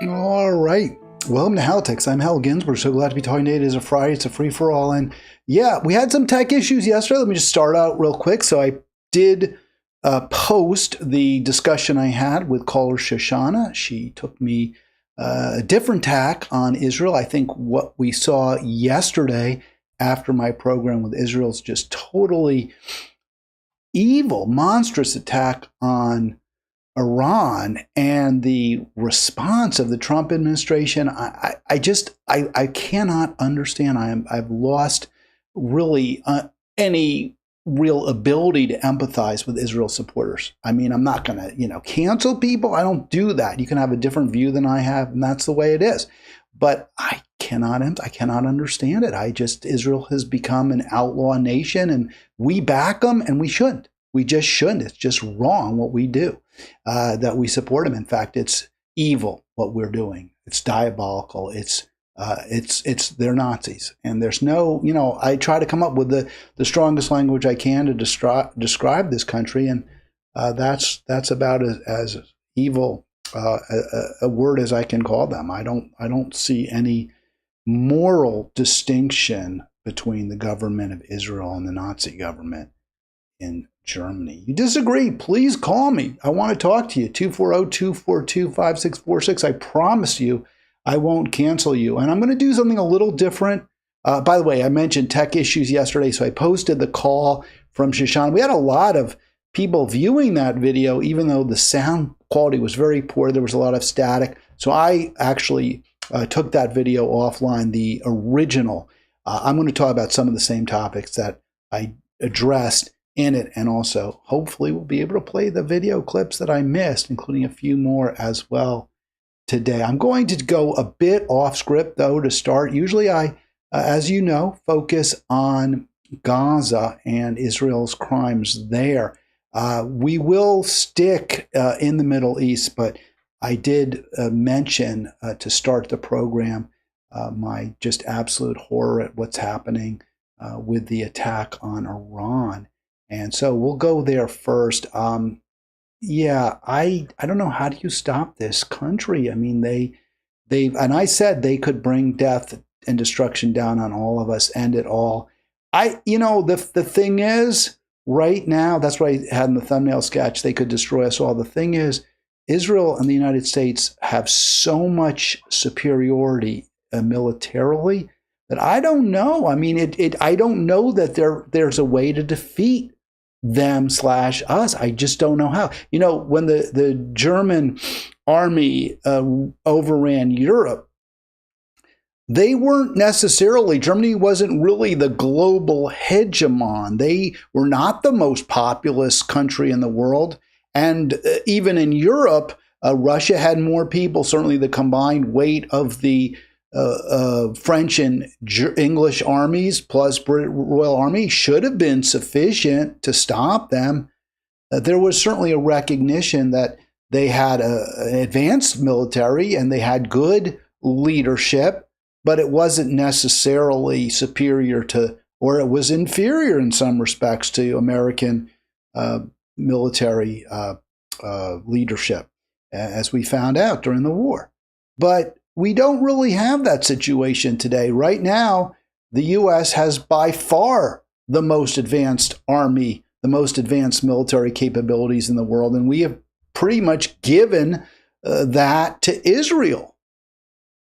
All right. Welcome to Halitics. I'm Hal Ginsberg. So glad to be talking today. It is a Friday. It's a free-for-all. And yeah, we had some tech issues yesterday. Let me just start out real quick. So I did post the discussion I had with caller Shoshana. She took me a different tack on Israel. I think what we saw yesterday after my program with Israel is just totally evil, monstrous attack on Iran, and the response of the Trump administration. I cannot understand. I've lost really any real ability to empathize with Israel supporters. I mean, I'm not going to, cancel people. I don't do that. You can have a different view than I have, and that's the way it is. But I cannot understand it. Israel has become an outlaw nation, and we back them, and we shouldn't. We just shouldn't. It's just wrong what we do, that we support them. In fact, it's evil what we're doing. It's diabolical. It's they're Nazis. And there's no, I try to come up with the strongest language I can to describe this country, and that's about as evil a word as I can call them. I don't see any moral distinction between the government of Israel and the Nazi government in Germany. You disagree, please call me. I want to talk to you. 240-242-5646. I promise you I won't cancel you. And I'm going to do something a little different. By the way, I mentioned tech issues yesterday, so I posted the call from Shoshana. We had a lot of people viewing that video, even though the sound quality was very poor. There was a lot of static. So I actually took that video offline, the original. I'm going to talk about some of the same topics that I addressed in it, and also hopefully we'll be able to play the video clips that I missed, including a few more as well today. I'm going to go a bit off script though to start. Usually I, as you know, focus on Gaza and Israel's crimes there. We will stick in the Middle East, but I did mention to start the program my just absolute horror at what's happening with the attack on Iran. And so we'll go there first. I don't know, how do you stop this country? I mean, they and I said they could bring death and destruction down on all of us, end it all. The thing is, right now, that's what I had in the thumbnail sketch, they could destroy us all. The thing is, Israel and the United States have so much superiority militarily that I don't know. I mean, I don't know that there's a way to defeat them/us. I just don't know how. When the German army overran Europe, they weren't necessarily, Germany wasn't really the global hegemon. They were not the most populous country in the world. And even in Europe, Russia had more people. Certainly the combined weight of the French and English armies plus British Royal Army should have been sufficient to stop them. There was certainly a recognition that they had an advanced military and they had good leadership, but it wasn't necessarily superior to, or it was inferior in some respects to American military leadership, as we found out during the war. But we don't really have that situation today. Right now, the U.S. has by far the most advanced army, the most advanced military capabilities in the world, and we have pretty much given that to Israel.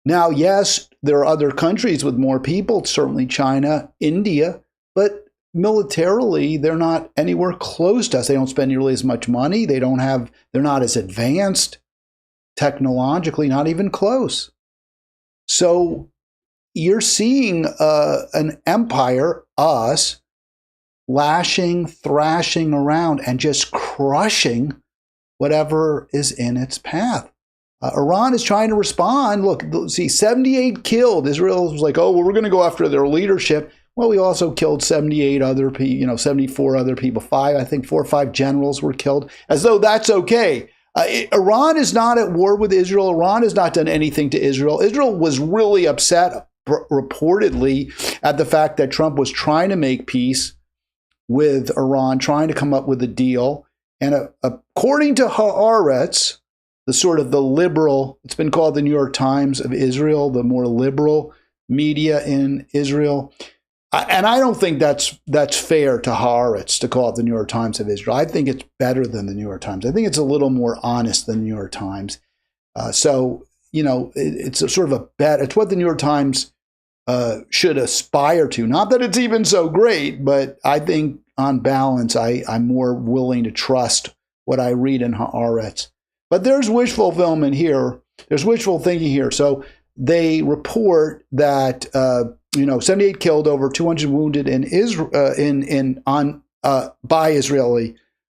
Now, yes, there are other countries with more people, certainly China, India, but militarily, they're not anywhere close to us. They don't spend nearly as much money. They're not as advanced technologically, not even close. So you're seeing an empire, us, lashing, thrashing around and just crushing whatever is in its path. Iran is trying to respond. Look, see, 78 killed. Israel was like, oh, well, we're going to go after their leadership. Well, we also killed 78 other people, 74 other people. 4 or 5 generals were killed, as though that's okay. Iran is not at war with Israel. Iran has not done anything to Israel. Israel was really upset, reportedly, at the fact that Trump was trying to make peace with Iran, trying to come up with a deal. And according to Haaretz, the sort of the liberal, it's been called the New York Times of Israel, the more liberal media in Israel. And I don't think that's fair to Haaretz to call it the New York Times of Israel. I think it's better than the New York Times. I think it's a little more honest than the New York Times. So, it's a sort of a bet. It's what the New York Times should aspire to. Not that it's even so great, but I think on balance, I'm more willing to trust what I read in Haaretz. But there's wishful fulfillment here. There's wishful thinking here. So they report that 78 killed, over 200 wounded in Israel by Israeli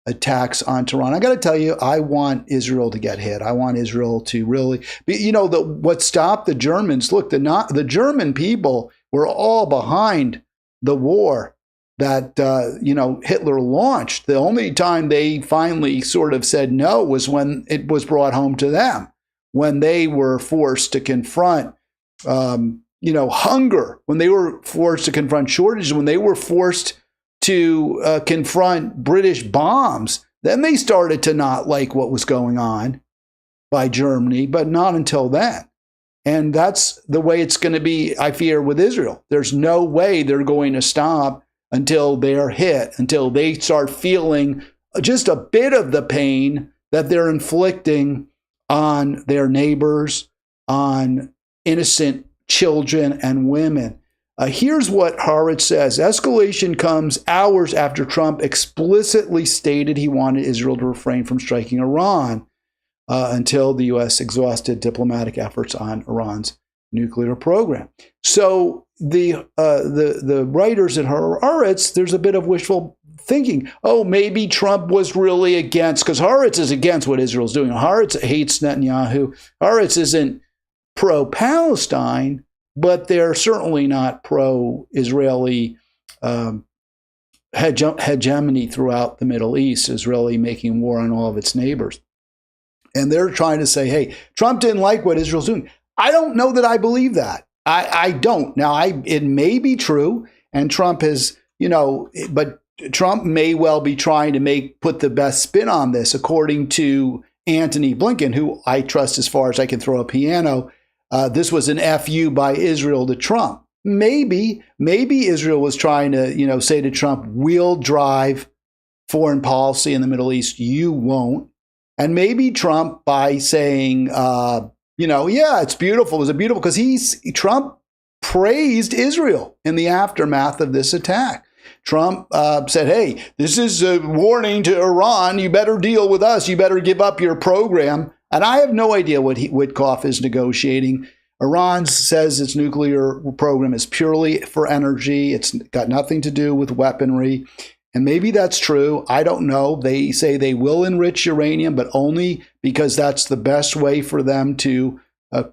attacks on Tehran. I got to tell you, I want Israel to get hit. I want Israel to really be, what stopped the Germans. Look, the German people were all behind the war that Hitler launched. The only time they finally sort of said no was when it was brought home to them, when they were forced to confront hunger, when they were forced to confront shortages, when they were forced to confront British bombs. Then they started to not like what was going on by Germany, but not until then. And that's the way it's going to be, I fear, with Israel. There's no way they're going to stop until they're hit, until they start feeling just a bit of the pain that they're inflicting on their neighbors, on innocent children and women. Here's what Haaretz says. Escalation comes hours after Trump explicitly stated he wanted Israel to refrain from striking Iran until the U.S. exhausted diplomatic efforts on Iran's nuclear program. So the writers at Haaretz, there's a bit of wishful thinking. Oh, maybe Trump was really against, because Haaretz is against what Israel's doing. Haaretz hates Netanyahu. Haaretz isn't pro-Palestine, but they're certainly not pro-Israeli hegemony throughout the Middle East, Israeli making war on all of its neighbors. And they're trying to say, hey, Trump didn't like what Israel's doing. I don't know that I believe that. I don't. Now, it may be true, and Trump has, but Trump may well be trying to put the best spin on this, according to Antony Blinken, who I trust as far as I can throw a piano. This was an FU by Israel to Trump. Maybe Israel was trying to, say to Trump, we'll drive foreign policy in the Middle East, you won't. And maybe Trump, by saying, yeah, it's beautiful. Is it beautiful? Because Trump praised Israel in the aftermath of this attack. Trump said, hey, this is a warning to Iran. You better deal with us. You better give up your program. And I have no idea what Witkoff is negotiating. Iran says its nuclear program is purely for energy. It's got nothing to do with weaponry. And maybe that's true. I don't know. They say they will enrich uranium, but only because that's the best way for them to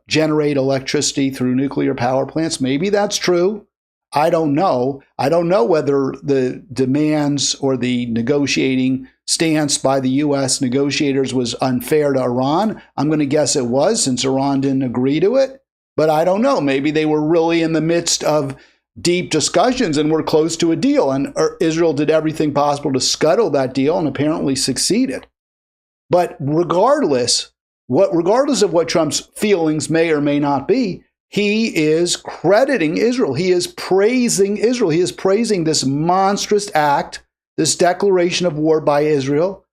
generate electricity through nuclear power plants. Maybe that's true. I don't know. I don't know whether the demands or the negotiating stance by the U.S. negotiators was unfair to Iran. I'm going to guess it was, since Iran didn't agree to it. But I don't know. Maybe they were really in the midst of deep discussions and were close to a deal. And Israel did everything possible to scuttle that deal and apparently succeeded. But regardless of what Trump's feelings may or may not be, he is crediting Israel. He is praising Israel. He is praising this monstrous act, this declaration of war by Israel.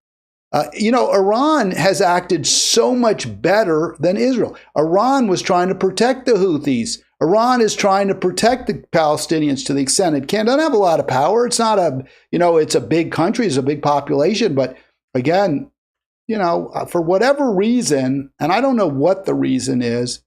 Iran has acted so much better than Israel. Iran was trying to protect the Houthis. Iran is trying to protect the Palestinians to the extent it can. Doesn't have a lot of power. It's not it's a big country. It's a big population. But again, for whatever reason, and I don't know what the reason is,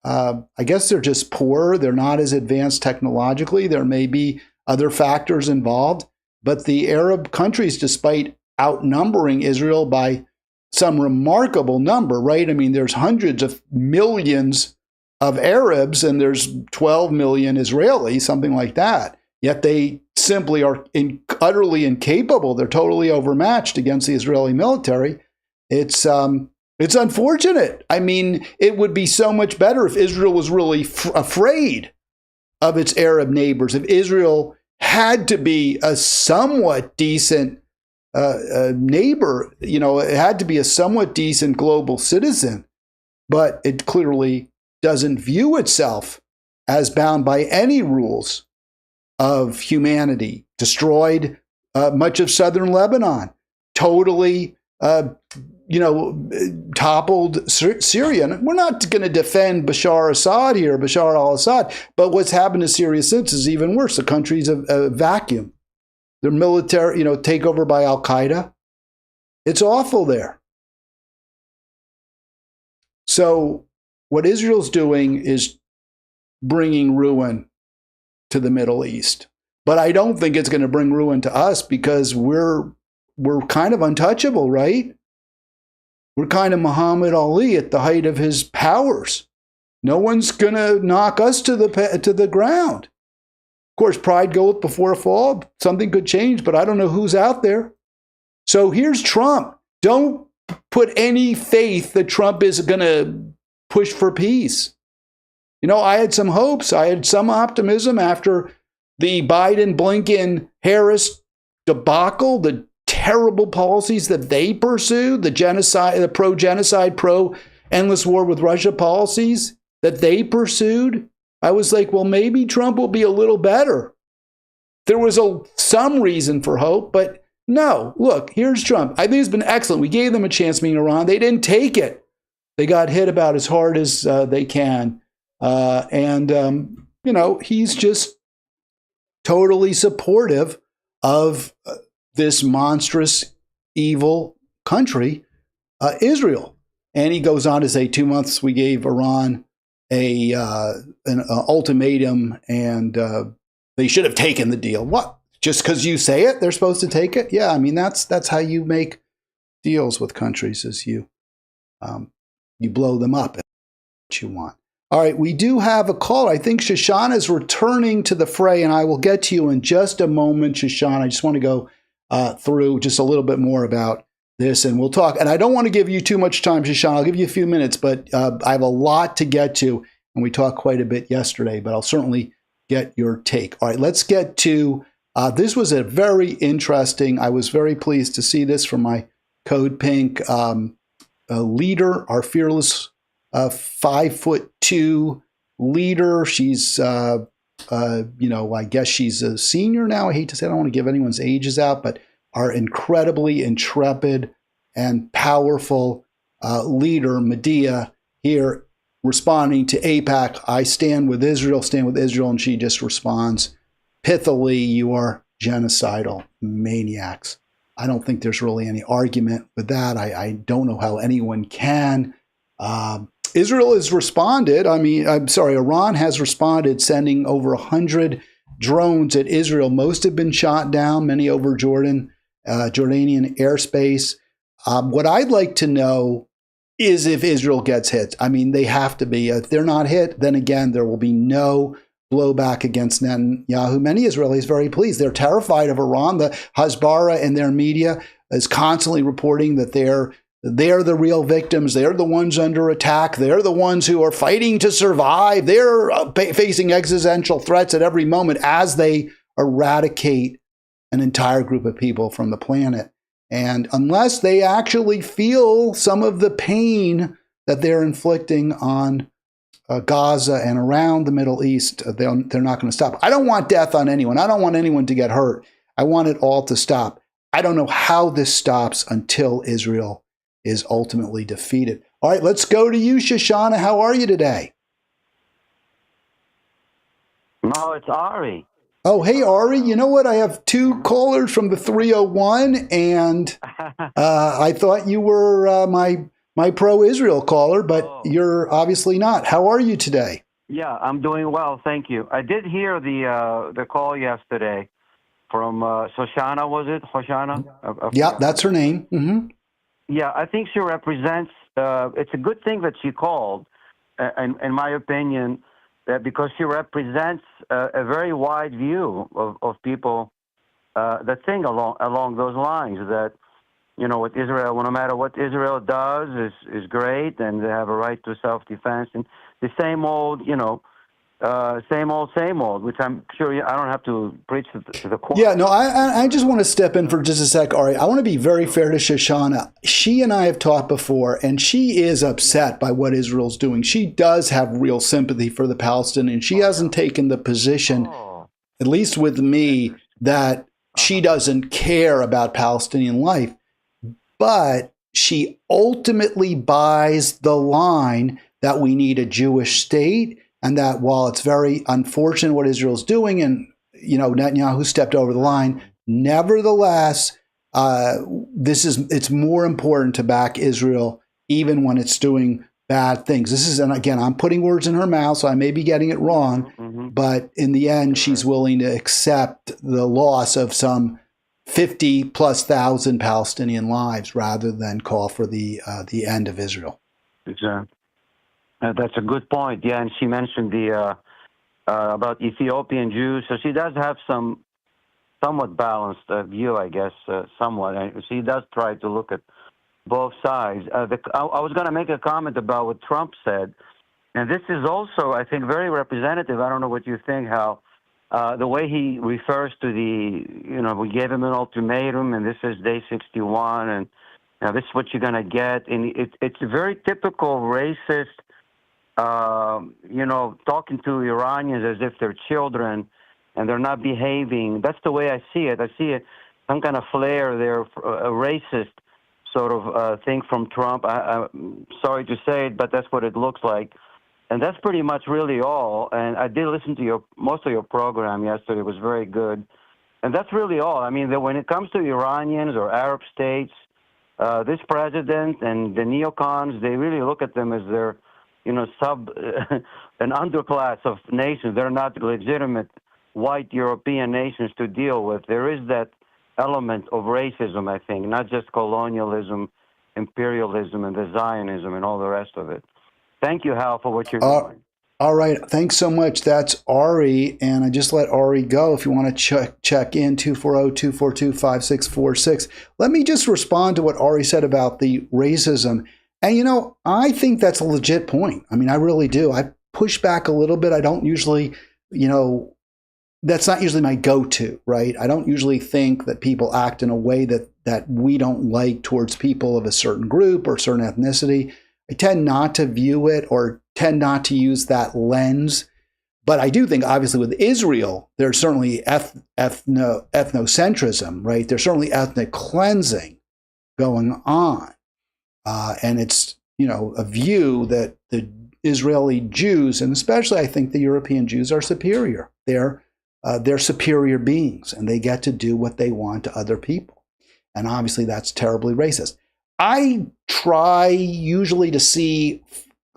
I guess they're just poor. They're not as advanced technologically. There may be other factors involved. But the Arab countries, despite outnumbering Israel by some remarkable number, right? I mean, there's hundreds of millions of Arabs and there's 12 million Israelis, something like that. Yet they simply are utterly incapable. They're totally overmatched against the Israeli military. It's unfortunate. I mean, it would be so much better if Israel was really afraid of its Arab neighbors, if Israel had to be a somewhat decent neighbor. It had to be a somewhat decent global citizen, but it clearly doesn't view itself as bound by any rules of humanity. Destroyed much of southern Lebanon, totally, toppled Syria. And we're not going to defend Bashar Assad here, Bashar al-Assad, but what's happened to Syria since is even worse. The country's a vacuum. Their military, takeover by al-Qaeda. It's awful there. So what Israel's doing is bringing ruin to the Middle East. But I don't think it's going to bring ruin to us because we're kind of untouchable, right? We're kind of Muhammad Ali at the height of his powers. No one's going to knock us to the ground. Of course, pride goeth before a fall. Something could change, but I don't know who's out there. So here's Trump. Don't put any faith that Trump is going to push for peace. I had some hopes. I had some optimism after the Biden, Blinken, Harris debacle, the terrible policies that they pursued, the genocide, the pro-genocide, pro-endless war with Russia policies that they pursued. I was like, well, maybe Trump will be a little better. There was some reason for hope, but no. Look, here's Trump. I think it's been excellent. We gave them a chance meeting Iran. They didn't take it. They got hit about as hard as they can. He's just totally supportive of this monstrous, evil country, Israel. And he goes on to say 2 months we gave Iran an ultimatum, and they should have taken the deal. What? Just because you say it, they're supposed to take it? Yeah, I mean that's how you make deals with countries, is you blow them up. What you want. All right, we do have a call. I think Shoshana is returning to the fray, and I will get to you in just a moment, Shoshana. I just want to go through just a little bit more about this, and we'll talk. And I don't want to give you too much time, Shoshana. I'll give you a few minutes, but I have a lot to get to, and we talked quite a bit yesterday, but I'll certainly get your take. All right, let's get to, this was a very interesting, I was very pleased to see this from my Code Pink leader, our fearless 5'2" leader. She's, I guess she's a senior now. I hate to say, I don't want to give anyone's ages out, but our incredibly intrepid and powerful leader, Medea, here responding to AIPAC. I stand with Israel, and she just responds pithily, you are genocidal maniacs. I don't think there's really any argument with that. I don't know how anyone can. Israel has responded. Iran has responded, sending over 100 drones at Israel. Most have been shot down, many over Jordanian airspace. What I'd like to know is if Israel gets hit. I mean, they have to be. If they're not hit, then again, there will be no blowback against Netanyahu. Many Israelis very pleased. They're terrified of Iran. The Hasbara in their media is constantly reporting that they're the real victims. They're the ones under attack. They're the ones who are fighting to survive. They're facing existential threats at every moment as they eradicate an entire group of people from the planet. And unless they actually feel some of the pain that they're inflicting on Gaza and around the Middle East, they're not going to stop. I don't want death on anyone. I don't want anyone to get hurt. I want it all to stop. I don't know how this stops until Israel is ultimately defeated. All right, let's go to you, Shoshana. How are you today? No, it's Ari. Oh, hey, Ari. You know what? I have two callers from the 301, and I thought you were my pro-Israel caller, but you're obviously not. How are you today? Yeah, I'm doing well, thank you. I did hear the call yesterday from Shoshana, was it? Shoshana? Yeah, that's her name. Mm-hmm. Yeah, I think she represents, it's a good thing that she called, in my opinion, because she represents a very wide view of people that think along those lines, that, with Israel, no matter what Israel does is great, and they have a right to self-defense. And the same old, same old, which I'm sure I don't have to preach to the choir. Yeah, no, I just want to step in for just a sec, Ari. I want to be very fair to Shoshana. She and I have talked before, and she is upset by what Israel's doing. She does have real sympathy for the Palestinians. She hasn't taken the position, at least with me, that she doesn't care about Palestinian life. But she ultimately buys the line that we need a Jewish state, and that while it's very unfortunate what Israel's doing, and Netanyahu stepped over the line, nevertheless, it's more important to back Israel even when it's doing bad things. And again, I'm putting words in her mouth, so I may be getting it wrong, but in the end, she's willing to accept the loss of some 50,000+ Palestinian lives rather than call for the end of Israel. Exactly. That's a good point. Yeah, and she mentioned the about Ethiopian Jews. So she does have some somewhat balanced view, I guess, somewhat. And she does try to look at both sides. I was going to make a comment about what Trump said, and this is also, I think, very representative. I don't know what you think, how the way he refers to we gave him an ultimatum, and this is day 61, and this is what you're going to get. And it's a very typical racist, talking to Iranians as if they're children and they're not behaving. That's the way I see it. I see some kind of flair there, a racist sort of thing from Trump. I'm sorry to say it, but that's what it looks like. And that's pretty much really all. And I did listen to most of your program yesterday. It was very good. And that's really all. I mean, when it comes to Iranians or Arab states, this president and the neocons, they really look at them as their, an underclass of nations. They're not legitimate white European nations to deal with. There is that element of racism, I think, not just colonialism, imperialism, and the Zionism and all the rest of it. Thank you, Hal, for what you're doing. All right. Thanks so much. That's Ari. And I just let Ari go. If you want to check in, 240-242-5646. Let me just respond to what Ari said about the racism. And, I think that's a legit point. I mean, I really do. I push back a little bit. I don't usually, that's not usually my go-to, right? I don't usually think that people act in a way that we don't like towards people of a certain group or certain ethnicity. I tend not to view it or tend not to use that lens. But I do think, obviously, with Israel, there's certainly ethnocentrism, right? There's certainly ethnic cleansing going on. And it's, a view that the Israeli Jews, and especially I think the European Jews, are superior. They're superior beings, and they get to do what they want to other people. And obviously that's terribly racist. I try usually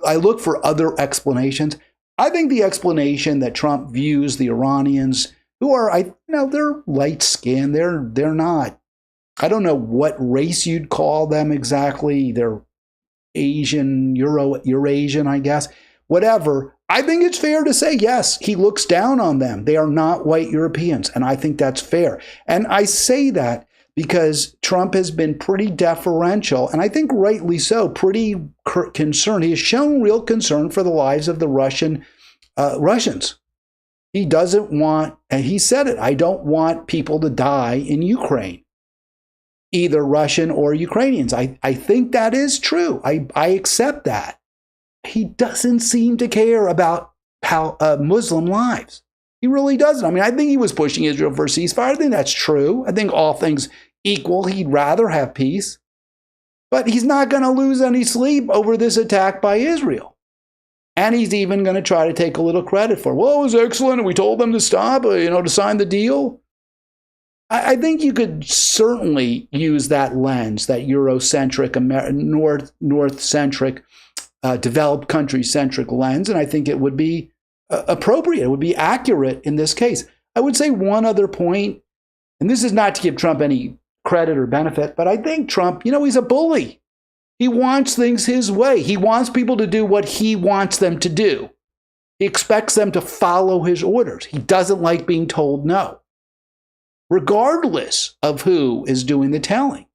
I look for other explanations. I think the explanation that Trump views the Iranians, who are, they're light skinned, they're not, I don't know what race you'd call them exactly. They're Asian, Eurasian, I guess, whatever. I think it's fair to say, yes, he looks down on them. They are not white Europeans. And I think that's fair. And I say that because Trump has been pretty deferential, and I think rightly so, pretty concerned. He has shown real concern for the lives of the Russians. He doesn't want, and he said it, I don't want people to die in Ukraine, either Russian or Ukrainians. I think that is true. I accept that. He doesn't seem to care about Muslim lives. He really doesn't. I mean, I think he was pushing Israel for a ceasefire. I think that's true. I think all things equal, he'd rather have peace. But he's not going to lose any sleep over this attack by Israel. And he's even going to try to take a little credit for, well, it was excellent, and we told them to stop, to sign the deal. I think you could certainly use that lens, that Eurocentric, North-centric, developed country-centric lens, and I think it would be appropriate. It would be accurate in this case. I would say one other point, and this is not to give Trump any credit or benefit, but I think Trump, he's a bully. He wants things his way. He wants people to do what he wants them to do. He expects them to follow his orders. He doesn't like being told no, regardless of who is doing the telling.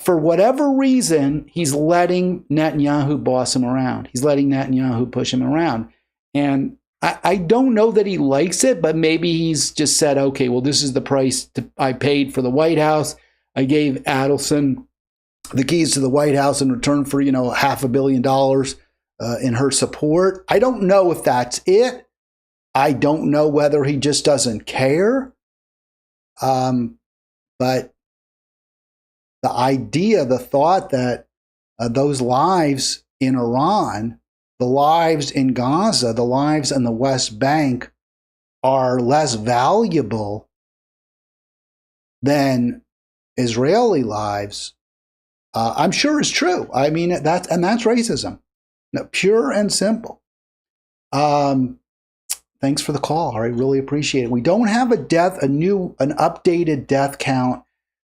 for whatever reason, he's letting Netanyahu boss him around. He's letting Netanyahu push him around. And I don't know that he likes it, but maybe he's just said, okay, well, this is the price I paid for the White House. I gave Adelson the keys to the White House in return for, $500 million in her support. I don't know if that's it. I don't know whether he just doesn't care. But the idea, the thought that those lives in Iran, the lives in Gaza, the lives in the West Bank are less valuable than Israeli lives, I'm sure is true. I mean, that's racism. No, pure and simple. Thanks for the call. I really appreciate it. We don't have an updated death count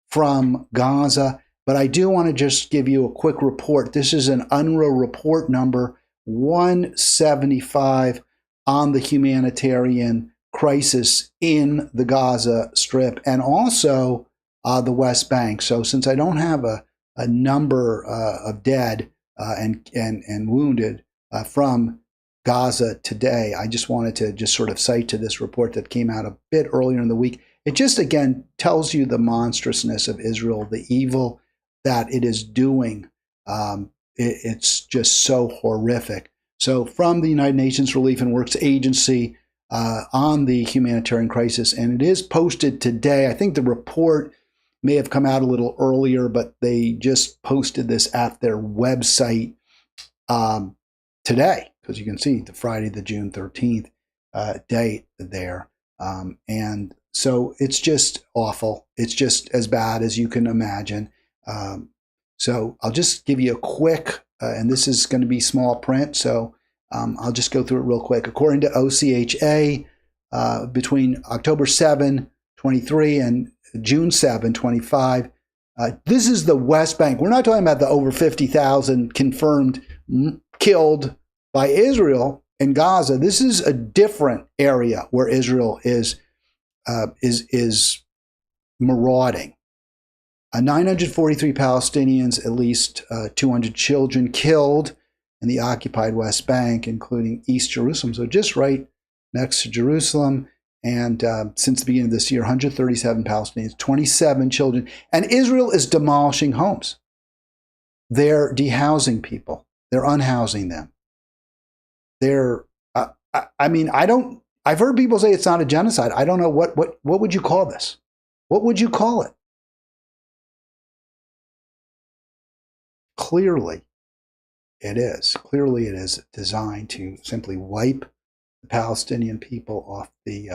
from Gaza, but I do want to just give you a quick report. This is an UNRWA report number 175 on the humanitarian crisis in the Gaza Strip and also the West Bank. So since I don't have a number of dead and wounded from Gaza today, I just wanted to just sort of cite to this report that came out a bit earlier in the week. It just, again, tells you the monstrousness of Israel, the evil that it is doing. It's just so horrific. So from the United Nations Relief and Works Agency on the humanitarian crisis, and it is posted today. I think the report may have come out a little earlier, but they just posted this at their website today, because you can see the Friday, the June 13th date there. And so it's just awful. It's just as bad as you can imagine. So I'll just give you a quick, and this is going to be small print, so I'll just go through it real quick. According to OCHA, between October 7, 23 and June 7, 25, this is the West Bank. We're not talking about the over 50,000 confirmed killed by Israel in Gaza. This is a different area where Israel is marauding. 943 Palestinians, at least 200 children killed in the occupied West Bank, including East Jerusalem. So just right next to Jerusalem. And since the beginning of this year, 137 Palestinians, 27 children. And Israel is demolishing homes. They're dehousing people. They're unhousing them. I've heard people say it's not a genocide. I don't know what would you call this? What would you call it? Clearly, it is. Clearly, it is designed to simply wipe the Palestinian people off the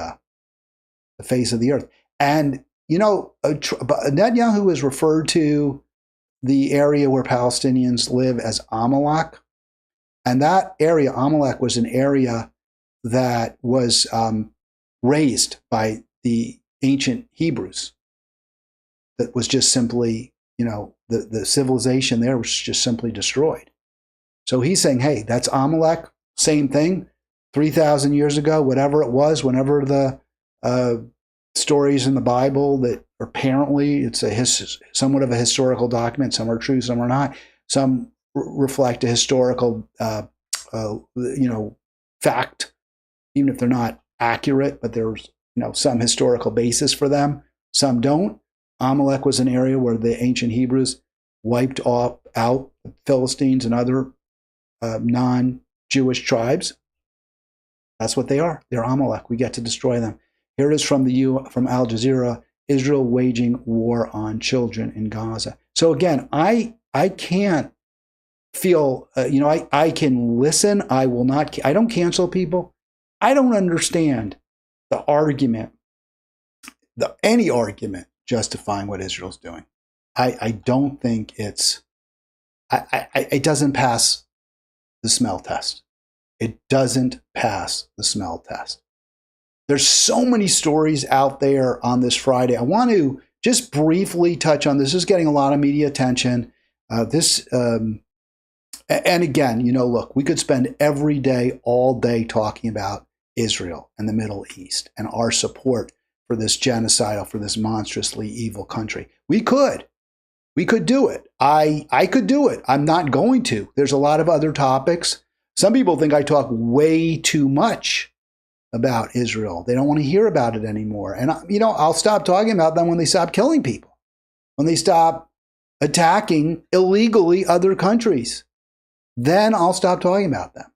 face of the earth. And, Netanyahu has referred to the area where Palestinians live as Amalek. And that area, Amalek, was an area that was raised by the ancient Hebrews. That was just simply, the civilization there was just simply destroyed. So he's saying, hey, that's Amalek, same thing, 3,000 years ago, whatever it was, whenever the stories in the Bible that apparently it's somewhat of a historical document, some are true, some are not, some reflect a historical, fact, even if they're not accurate, but there's, some historical basis for them. Some don't. Amalek was an area where the ancient Hebrews wiped out the Philistines and other non-Jewish tribes. That's what they are. They're Amalek. We get to destroy them. Here it is from Al Jazeera: Israel waging war on children in Gaza. So again, I can't feel, I can listen. I don't cancel people. I don't understand the argument, any argument justifying what Israel's doing. I don't think it doesn't pass the smell test. It doesn't pass the smell test. There's so many stories out there on this Friday. I want to just briefly touch on this. This is getting a lot of media attention. And again, look, we could spend every day, all day talking about Israel and the Middle East and our support for this genocidal, for this monstrously evil country. We could. We could do it. I could do it. I'm not going to. There's a lot of other topics. Some people think I talk way too much about Israel. They don't want to hear about it anymore. And, I'll stop talking about them when they stop killing people, when they stop attacking illegally other countries. Then I'll stop talking about them.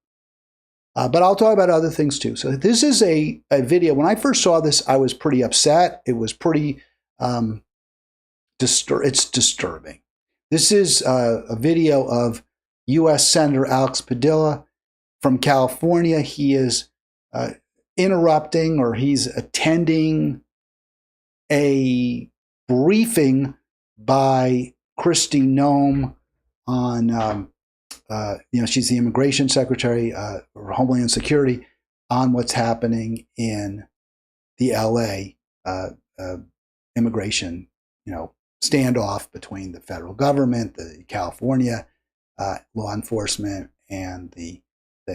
But I'll talk about other things too. So this is a video. When I first saw this, I was pretty upset. It was pretty it's disturbing. This is a video of U.S. Senator Alex Padilla from California. He is interrupting, or he's attending a briefing by Kristi Noem on, she's the immigration secretary or Homeland Security, on what's happening in the L.A. Immigration, standoff between the federal government, the California law enforcement, and the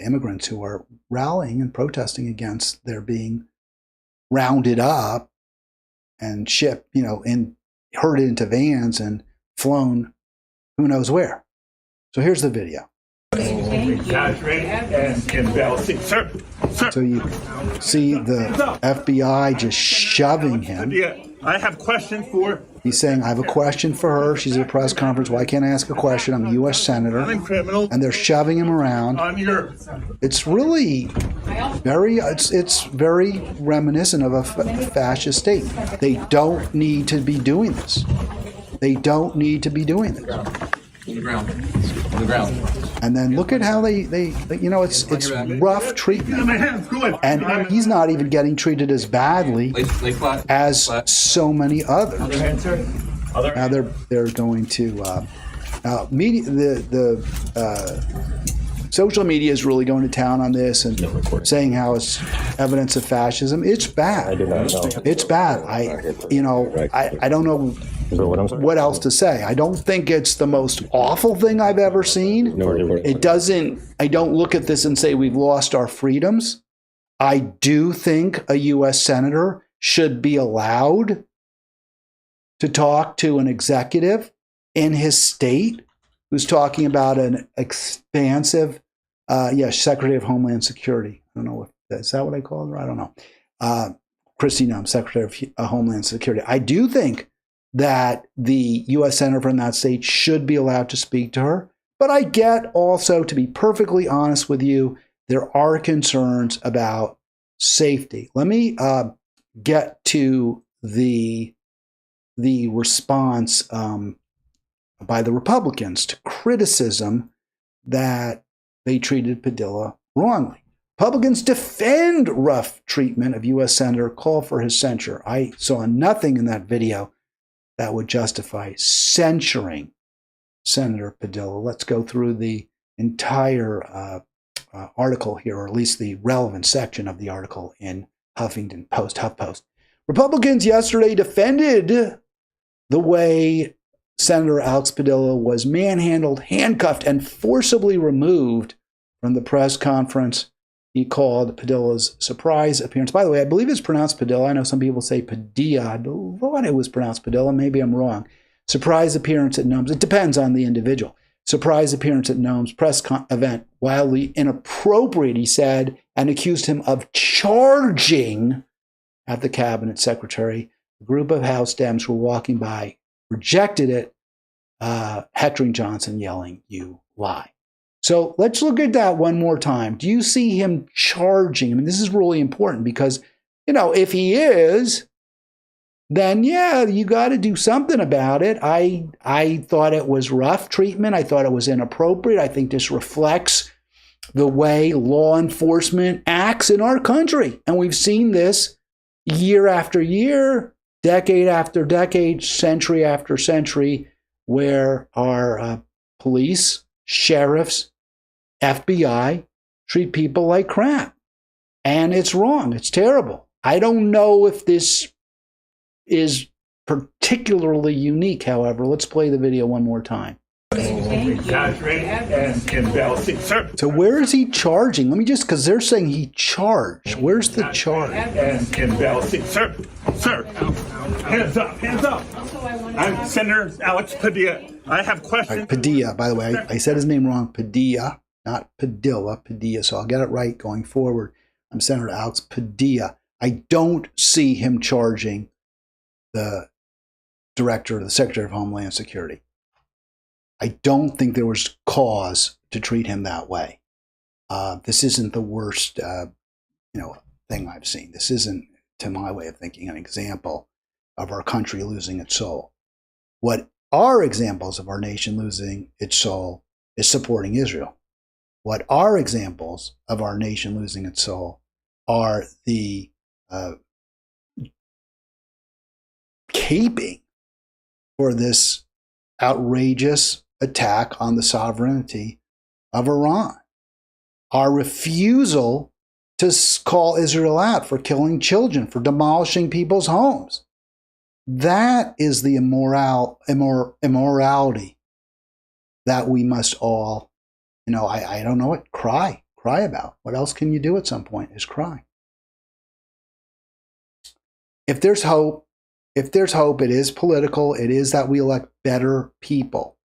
immigrants who are rallying and protesting against their being rounded up and shipped, herded into vans and flown who knows where. So here's the video. So you see the FBI just shoving him. I have questions for. He's saying, I have a question for her. She's at a press conference. Why can't I ask a question? I'm a U.S. Senator. And they're shoving him around. It's really it's very reminiscent of a fascist state. They don't need to be doing this. They don't need to be doing this. On the ground. On the ground. And then look at how it's rough treatment. And he's not even getting treated as badly as so many others. Now they're going to social media is really going to town on this and saying how it's evidence of fascism. It's bad. I did not know. It's bad. I don't know what else to say. I don't think it's the most awful thing I've ever seen. I don't look at this and say we've lost our freedoms. I do think a U.S. Senator should be allowed to talk to an executive in his state who's talking about an expansive, Secretary of Homeland Security. I don't know is that what I called her? I don't know. Kristi Noem, Secretary of Homeland Security. I do think that the U.S. Senator from that state should be allowed to speak to her. But I get also, to be perfectly honest with you, there are concerns about safety. Let me get to the response by the Republicans to criticism that they treated Padilla wrongly. Republicans defend rough treatment of U.S. Senator, call for his censure. I saw nothing in that video that would justify censuring Senator Padilla. Let's go through the entire article here, or at least the relevant section of the article in Huffington Post, HuffPost. Republicans yesterday defended the way Senator Alex Padilla was manhandled, handcuffed, and forcibly removed from the press conference he called Padilla's surprise appearance. By the way, I believe it's pronounced Padilla. I know some people say Padilla. I thought it was pronounced Padilla. Maybe I'm wrong. Surprise appearance at Noem's. It depends on the individual. Surprise appearance at Noem's press event. Wildly inappropriate, he said, and accused him of charging at the cabinet secretary. A group of House Dems who were walking by rejected it, hectoring Johnson, yelling, "You lie." So let's look at that one more time. Do you see him charging? I mean, this is really important because, if he is, then yeah, you got to do something about it. I thought it was rough treatment. I thought it was inappropriate. I think this reflects the way law enforcement acts in our country. And we've seen this year after year, decade after decade, century after century, where our police, sheriffs, FBI treat people like crap. And it's wrong. It's terrible. I don't know if this is particularly unique, however. Let's play the video one more time. So where is he charging? Let me just, because they're saying he charged. Where's the charge? Sir, Hands up, hands up. I'm Senator Alex Padilla. I have All questions. right, Padilla, by the way, I said his name wrong. Padilla, not Padilla, Padilla. So I'll get it right going forward. I'm Senator Alex Padilla. I don't see him charging the director, the Secretary of Homeland Security. I don't think there was cause to treat him that way. This isn't the worst, thing I've seen. This isn't, to my way of thinking, an example of our country losing its soul. What are examples of our nation losing its soul is supporting Israel. What are examples of our nation losing its soul are the caping for this outrageous attack on the sovereignty of Iran. Our refusal to call Israel out for killing children, for demolishing people's homes. That is the immorality that we must all, I don't know what, cry about. What else can you do at some point is cry. If there's hope, it is political. It is that we elect better people.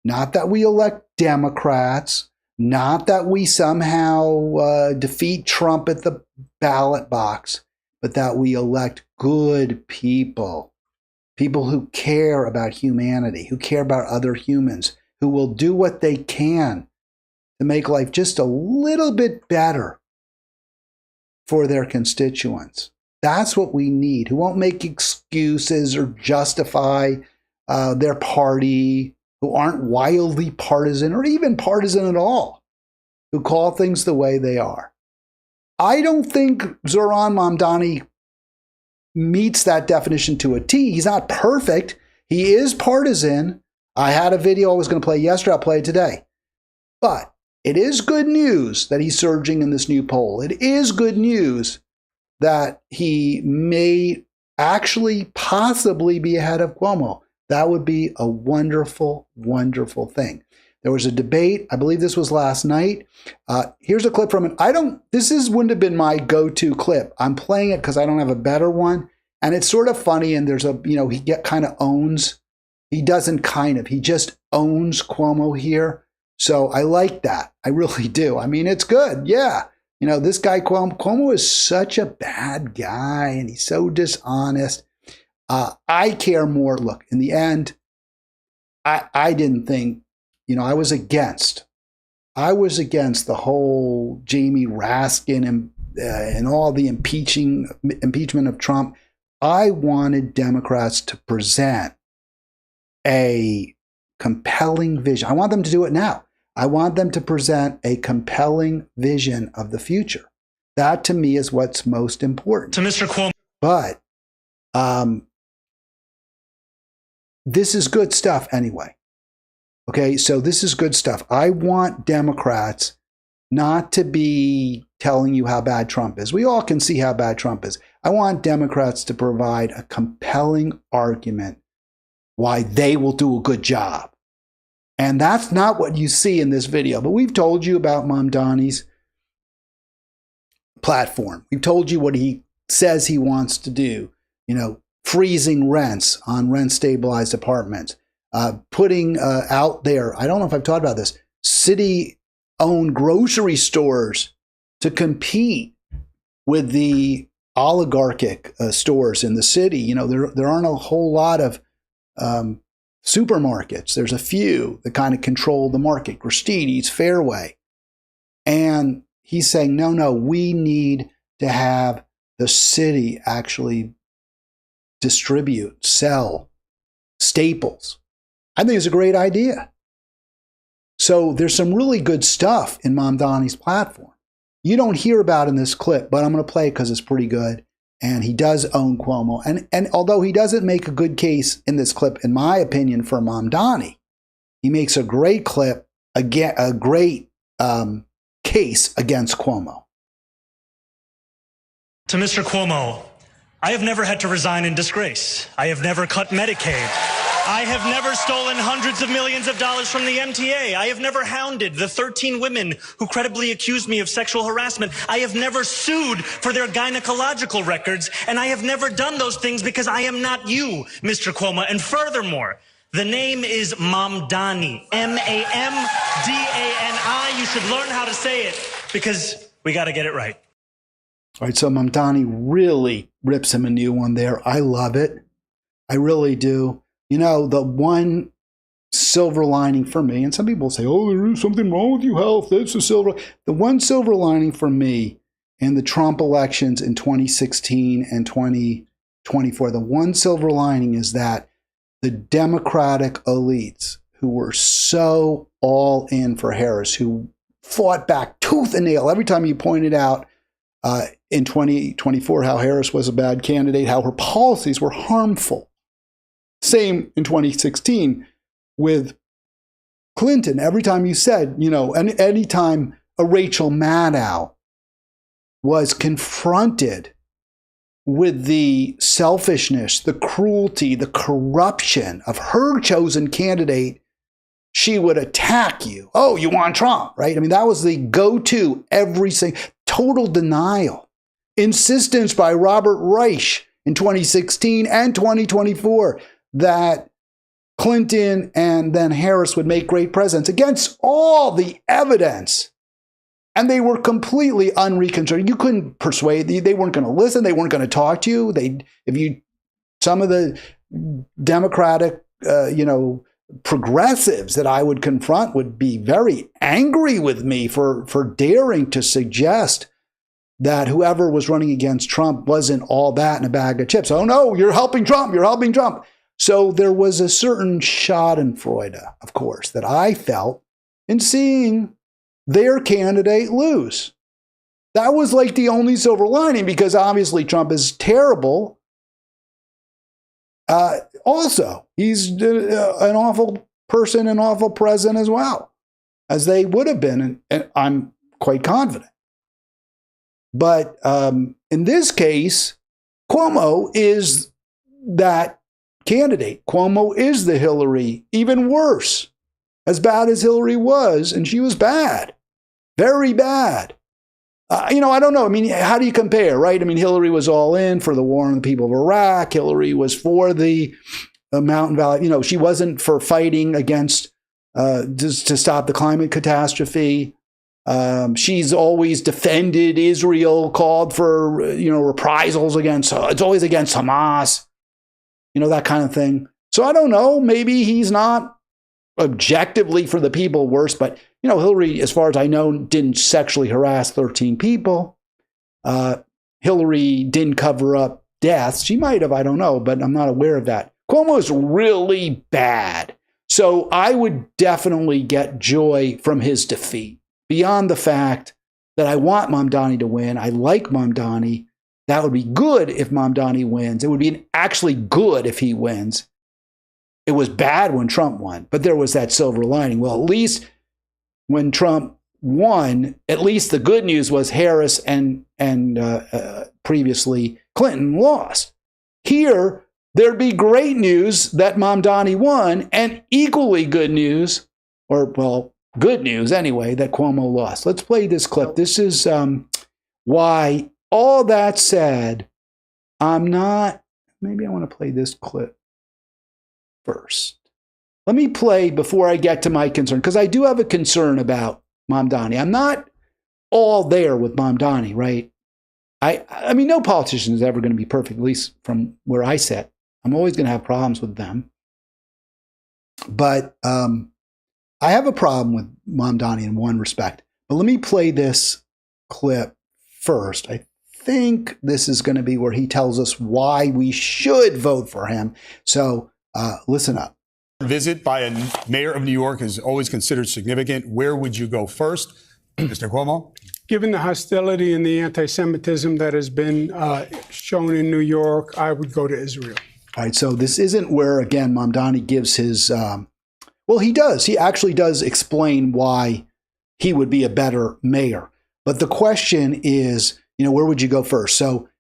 Not that we elect Democrats, not that we somehow defeat Trump at the ballot box, but that we elect good people. People who care about humanity, who care about other humans, who will do what they can to make life just a little bit better for their constituents. That's what we need, who won't make excuses or justify their party, who aren't wildly partisan or even partisan at all, who call things the way they are. I don't think Zoran Mamdani meets that definition to a T. He's not perfect. He is partisan. I had a video I was going to play yesterday. I'll play it today. But it is good news that he's surging in this new poll. It is good news that he may actually possibly be ahead of Cuomo. That would be a wonderful, wonderful thing. There was a debate. I believe this was last night. Here's a clip from it. Wouldn't have been my go-to clip. I'm playing it because I don't have a better one. And it's sort of funny. And there's he just owns Cuomo here. So I like that. I really do. I mean, it's good. Yeah. This guy, Cuomo is such a bad guy and he's so dishonest. I care more. Look, in the end, I didn't think, I was against the whole Jamie Raskin and all the impeachment of Trump. I wanted Democrats to present a compelling vision. I want them to do it now. I want them to present a compelling vision of the future. That to me is what's most important. To Mr. Cuomo. But this is good stuff anyway. Okay, so this is good stuff. I want Democrats not to be telling you how bad Trump is. We all can see how bad Trump is. I want Democrats to provide a compelling argument why they will do a good job. And that's not what you see in this video. But we've told you about Mamdani's platform. We've told you what he says he wants to do. Freezing rents on rent-stabilized apartments. Putting out there, I don't know if I've talked about this, city-owned grocery stores to compete with the oligarchic stores in the city. There aren't a whole lot of supermarkets. There's a few that kind of control the market, Gristedes, Fairway. And he's saying, no, we need to have the city actually distribute, sell staples. I think it's a great idea. So there's some really good stuff in Mamdani's platform. You don't hear about in this clip, but I'm going to play it because it's pretty good. And he does own Cuomo. And although he doesn't make a good case in this clip, in my opinion, for Mamdani, he makes a great clip, a great case against Cuomo. To Mr. Cuomo, I have never had to resign in disgrace. I have never cut Medicaid. I have never stolen hundreds of millions of dollars from the MTA. I have never hounded the 13 women who credibly accused me of sexual harassment. I have never sued for their gynecological records. And I have never done those things because I am not you, Mr. Cuomo. And furthermore, the name is Mamdani. M-A-M-D-A-N-I. You should learn how to say it because we got to get it right. All right, so Mamdani really rips him a new one there. I love it. I really do. You know, the one silver lining for me, and some people say, oh, there is something wrong with you, health. That's a silver. The one silver lining for me in the Trump elections in 2016 and 2024, the one silver lining is that the Democratic elites who were so all in for Harris, who fought back tooth and nail every time you pointed out in 2024 how Harris was a bad candidate, how her policies were harmful. Same in 2016 with Clinton. Every time you said, you know, any time a Rachel Maddow was confronted with the selfishness, the cruelty, the corruption of her chosen candidate, she would attack you. Oh, you want Trump, right? I mean, that was the go-to every single, total denial. Insistence by Robert Reich in 2016 and 2024 that Clinton and then Harris would make great presidents against all the evidence. And they were completely unreconstructed. You couldn't persuade them. They weren't going to listen. They weren't going to talk to you. Some of the Democratic, progressives that I would confront would be very angry with me for daring to suggest that whoever was running against Trump wasn't all that in a bag of chips. Oh no, you're helping Trump. You're helping Trump. So there was a certain schadenfreude, of course, that I felt in seeing their candidate lose. That was like the only silver lining, because obviously Trump is terrible. Also, he's an awful person, an awful president as well, as they would have been, and I'm quite confident. But in this case, Cuomo is that candidate. Cuomo is the Hillary, even worse, as bad as Hillary was, and she was bad, very bad. I don't know. I mean, how do you compare, right? I mean, Hillary was all in for the war on the people of Iraq. Hillary was for the Mountain Valley. She wasn't for fighting against just to stop the climate catastrophe. She's always defended Israel, called for reprisals against. It's always against Hamas. That kind of thing. So I don't know. Maybe he's not objectively for the people worse, but Hillary, as far as I know, didn't sexually harass 13 people. Hillary didn't cover up deaths. She might have, I don't know, but I'm not aware of that. Cuomo's really bad. So I would definitely get joy from his defeat, beyond the fact that I want Mamdani to win. I like Mamdani. That would be good if Mamdani wins. It would be actually good if he wins. It was bad when Trump won, but there was that silver lining. Well, at least when Trump won, at least the good news was Harris and previously Clinton lost. Here, there'd be great news that Mamdani won, and equally good news, good news anyway, that Cuomo lost. Let's play this clip. This is why, all that said, maybe I want to play this clip first. Let me play before I get to my concern, because I do have a concern about Mamdani. I'm not all there with Mamdani, right? I mean, no politician is ever going to be perfect, at least from where I sit. I'm always going to have problems with them. But I have a problem with Mamdani in one respect. But let me play this clip first. I think this is going to be where he tells us why we should vote for him. So listen up. Visit by a mayor of New York is always considered significant. Where would you go first, Mr. Cuomo? Given the hostility and the anti-Semitism that has been shown in New York, I would go to Israel. All right, so this isn't where, again, Mamdani gives his, he does. He actually does explain why he would be a better mayor. But the question is, where would you go first? So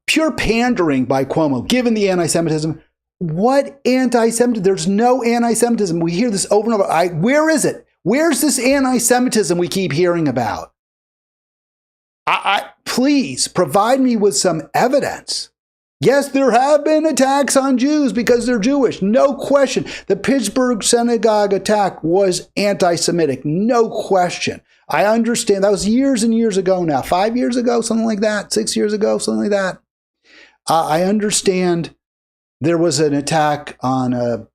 pure pandering by Cuomo, given the anti-Semitism, What anti-Semitism? There's no anti-Semitism. We hear this over and over. Where is it? Where's this anti-Semitism we keep hearing about? Please provide me with some evidence. Yes, there have been attacks on Jews because they're Jewish. No question. The Pittsburgh synagogue attack was anti-Semitic. No question. I understand. That was years and years ago now. 5 years ago, something like that. 6 years ago, something like that. I understand there was an attack on a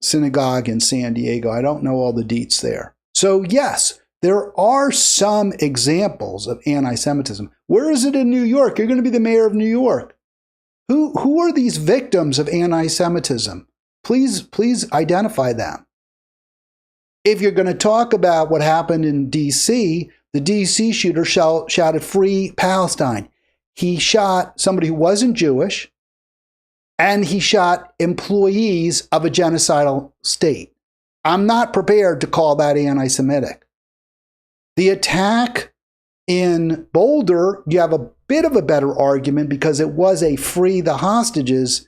synagogue in San Diego. I don't know all the deets there. So yes, there are some examples of anti-Semitism. Where is it in New York? You're going to be the mayor of New York. Who are these victims of anti-Semitism? Please identify them. If you're going to talk about what happened in D.C., the D.C. shooter shouted "Free Palestine." He shot somebody who wasn't Jewish, and he shot employees of a genocidal state. I'm not prepared to call that anti-Semitic. The attack in Boulder, you have a bit of a better argument because it was a Free the Hostages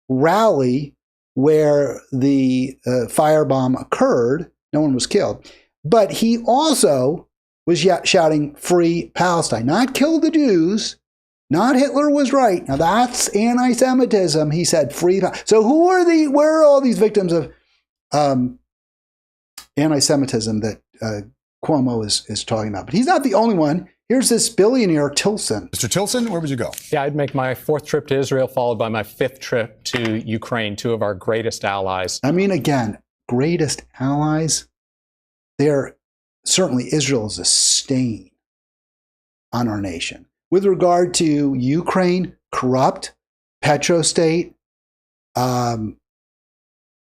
rally where the firebomb occurred. No one was killed. But he also was shouting "Free Palestine." Not "kill the Jews." Not "Hitler was right." Now that's anti-Semitism. He said "free." So where are all these victims of anti-Semitism that Cuomo is talking about? But he's not the only one. Here's this billionaire Tilson. Mr. Tilson, where would you go? Yeah, I'd make my 4th trip to Israel, followed by my 5th trip to Ukraine, 2 of our greatest allies. I mean, again, greatest allies. Certainly Israel is a stain on our nation. With regard to Ukraine, corrupt, petrostate, I'm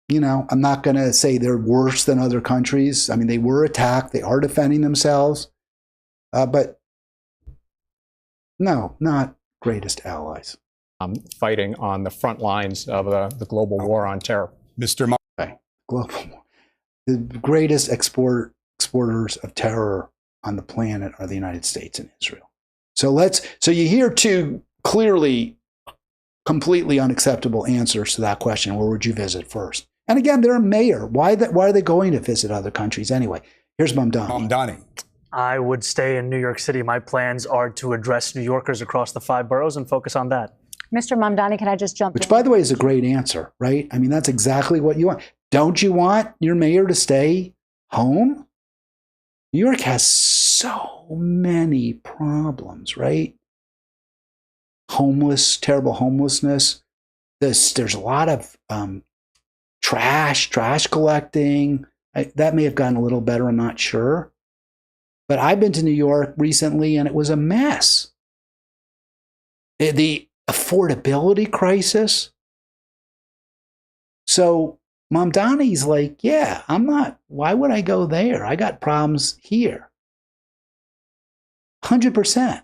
not going to say they're worse than other countries. I mean, they were attacked. They are defending themselves. But no, not greatest allies. Fighting on the front lines of the global war on terror. Mr. Global war. The greatest exporters of terror on the planet are the United States and Israel. So you hear 2 clearly, completely unacceptable answers to that question. Where would you visit first? And again, they're a mayor. Why are they going to visit other countries anyway? Here's Mamdani. Mamdani. I would stay in New York City. My plans are to address New Yorkers across the 5 boroughs and focus on that. Mr. Mamdani, can I just jump in? Which, by the way, is a great answer, right? I mean, that's exactly what you want. Don't you want your mayor to stay home? New York has so many problems, right? Terrible homelessness. There's a lot of trash collecting. That may have gotten a little better, I'm not sure. But I've been to New York recently, and it was a mess. The affordability crisis. So Mamdani's like, yeah, why would I go there? I got problems here. 100%.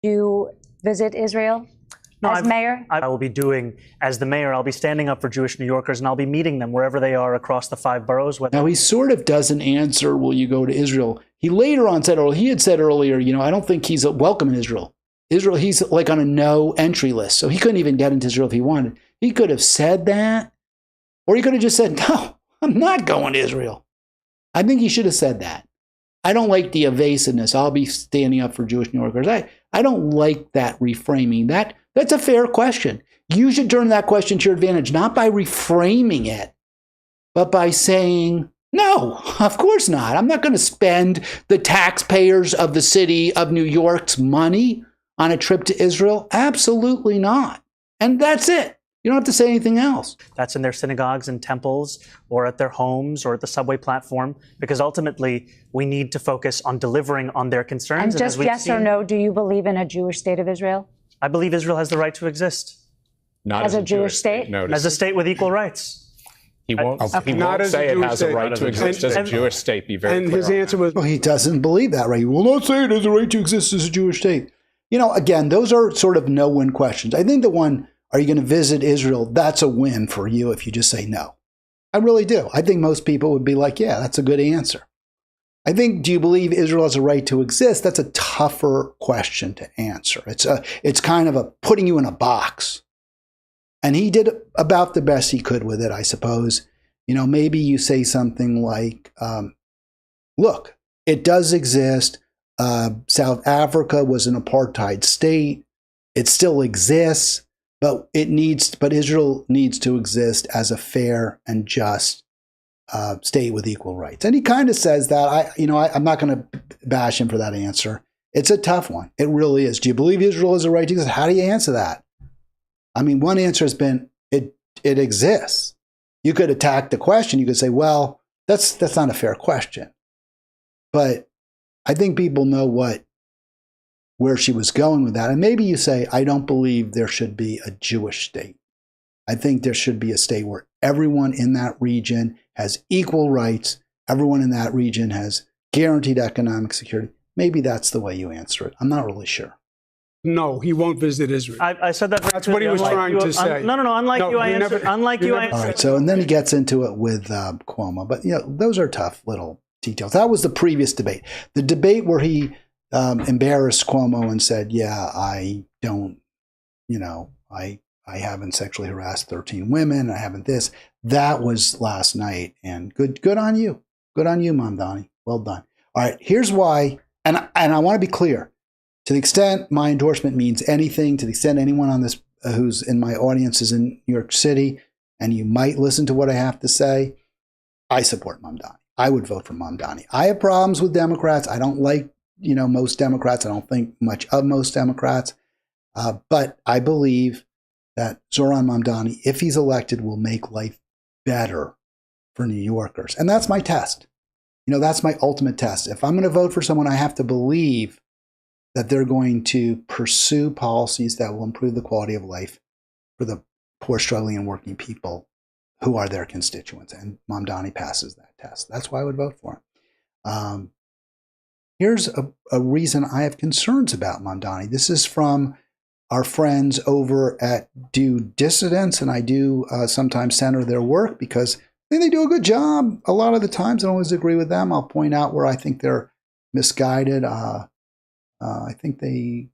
You visit Israel as mayor? I will be doing, as the mayor, I'll be standing up for Jewish New Yorkers, and I'll be meeting them wherever they are across the 5 boroughs. Now, he sort of doesn't answer, will you go to Israel? He later on said, or he had said earlier, I don't think he's welcome in Israel. He's like on a no entry list, so he couldn't even get into Israel if he wanted. He could have said that, or he could have just said, no, I'm not going to Israel. I think he should have said that. I don't like the evasiveness. I'll be standing up for Jewish New Yorkers. I don't like that reframing. That's a fair question. You should turn that question to your advantage, not by reframing it, but by saying, no, of course not. I'm not going to spend the taxpayers of the city of New York's money on a trip to Israel. Absolutely not. And that's it. You don't have to say anything else. That's in their synagogues and temples, or at their homes, or at the subway platform, because ultimately we need to focus on delivering on their concerns. And just yes or no, do you believe in a Jewish state of Israel? I believe Israel has the right to exist. Not as a Jewish state? As a state with equal rights. He won't say it has a right to exist as a Jewish state. Be very clear. And his answer was, well, he doesn't believe that, right? He will not say it has a right to exist as a Jewish state. Again, those are sort of no-win questions. I think the one, are you going to visit Israel? That's a win for you if you just say no. I really do. I think most people would be like, yeah, that's a good answer. I think, do you believe Israel has a right to exist? That's a tougher question to answer. It's kind of putting you in a box. And he did about the best he could with it, I suppose. Maybe you say something like, look, it does exist. South Africa was an apartheid state. It still exists, but Israel needs to exist as a fair and just state with equal rights. And he kind of says that. I'm not going to bash him for that answer. It's a tough one. It really is. Do you believe Israel has a right to exist? How do you answer that? I mean, one answer has been it exists. You could attack the question. You could say, well, that's not a fair question. But I think people know where she was going with that. And maybe you say, I don't believe there should be a Jewish state. I think there should be a state where everyone in that region has equal rights. Everyone in that region has guaranteed economic security. Maybe that's the way you answer it. I'm not really sure. No, he won't visit Israel. I said that. That's what he was trying to say. No. Unlike you, I answered. Unlike you, I answered. All right. So, and then he gets into it with Cuomo. But, those are tough little details. That was the previous debate. The debate where he embarrassed Cuomo and said, yeah, I don't, I haven't sexually harassed 13 women. I haven't this. That was last night. And good on you. Good on you, Mamdani. Well done. All right. Here's why. And I want to be clear. To the extent my endorsement means anything, to the extent anyone on this who's in my audience is in New York City, and you might listen to what I have to say, I support Mamdani. I would vote for Mamdani. I have problems with Democrats. I don't like, most Democrats. I don't think much of most Democrats. But I believe that Zohran Mamdani, if he's elected, will make life better for New Yorkers. And that's my test. That's my ultimate test. If I'm going to vote for someone, I have to believe that they're going to pursue policies that will improve the quality of life for the poor, struggling, and working people who are their constituents. And Mamdani passes that test. That's why I would vote for him. Here's a reason I have concerns about Mamdani. This is from our friends over at Do Dissidents, and I do sometimes center their work because I think they do a good job. A lot of the times I don't always agree with them. I'll point out where I think they're misguided. I think they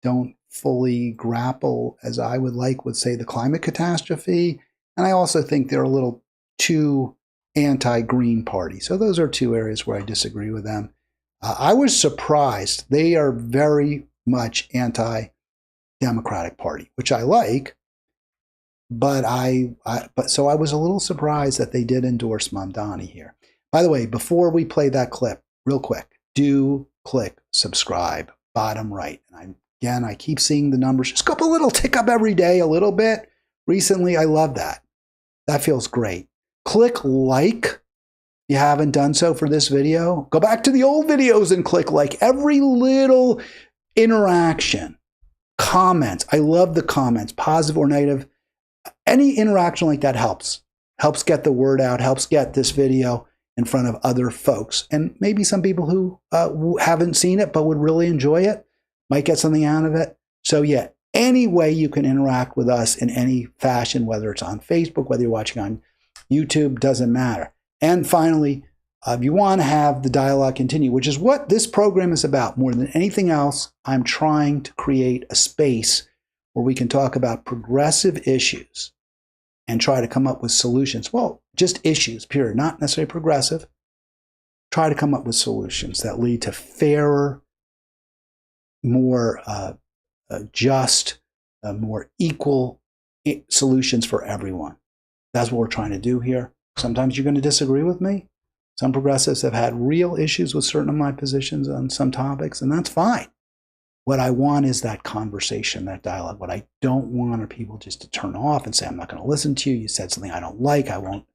don't fully grapple, as I would like, with, say, the climate catastrophe. And I also think they're a little too anti-Green Party. So those are two areas where I disagree with them. I was surprised. They are very much anti-Democratic Party, which I like. But so I was a little surprised that they did endorse Mamdani here. By the way, before we play that clip, real quick, do click subscribe, bottom right. And I keep seeing the numbers just go up a little, tick up every day a little bit. Recently, I love that. That feels great. Click like if you haven't done so for this video. Go back to the old videos and click like. Every little interaction, comments. I love the comments, positive or negative. Any interaction like that helps get the word out, helps get this video in front of other folks. And maybe some people who haven't seen it but would really enjoy it might get something out of it. So yeah, any way you can interact with us in any fashion, whether it's on Facebook, whether you're watching on YouTube, doesn't matter. And finally, if you want to have the dialogue continue, which is what this program is about more than anything else, I'm trying to create a space where we can talk about progressive issues and try to come up with solutions. Well, just issues, period, not necessarily progressive. Try to come up with solutions that lead to fairer, more just, more equal solutions for everyone. That's what we're trying to do here. Sometimes you're going to disagree with me. Some progressives have had real issues with certain of my positions on some topics, and that's fine. What I want is that conversation, that dialogue. What I don't want are people just to turn off and say, I'm not going to listen to you. You said something I don't like. I won't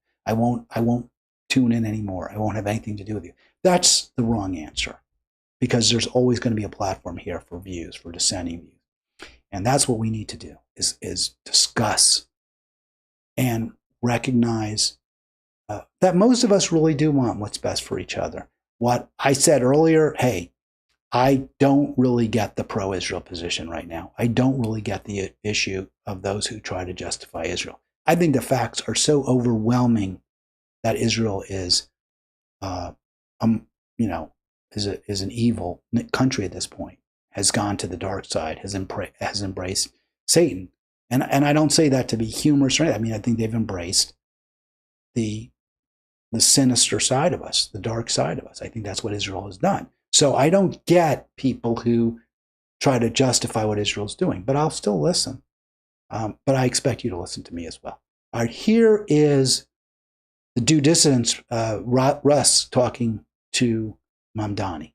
tune in anymore. I won't have anything to do with you. That's the wrong answer, because there's always going to be a platform here for views, for dissenting views. And that's what we need to do is discuss and recognize that most of us really do want what's best for each other. What I said earlier, hey, I don't really get the pro-Israel position right now. I don't really get the issue of those who try to justify Israel. I think the facts are so overwhelming that Israel is, is an evil country at this point, has gone to the dark side, has embraced Satan, And I don't say that to be humorous or anything. I mean, I think they've embraced the sinister side of us, the dark side of us. I think that's what Israel has done. So I don't get people who try to justify what Israel's doing, but I'll still listen. But I expect you to listen to me as well. All right, here is the due dissidents, Russ, talking to Mamdani.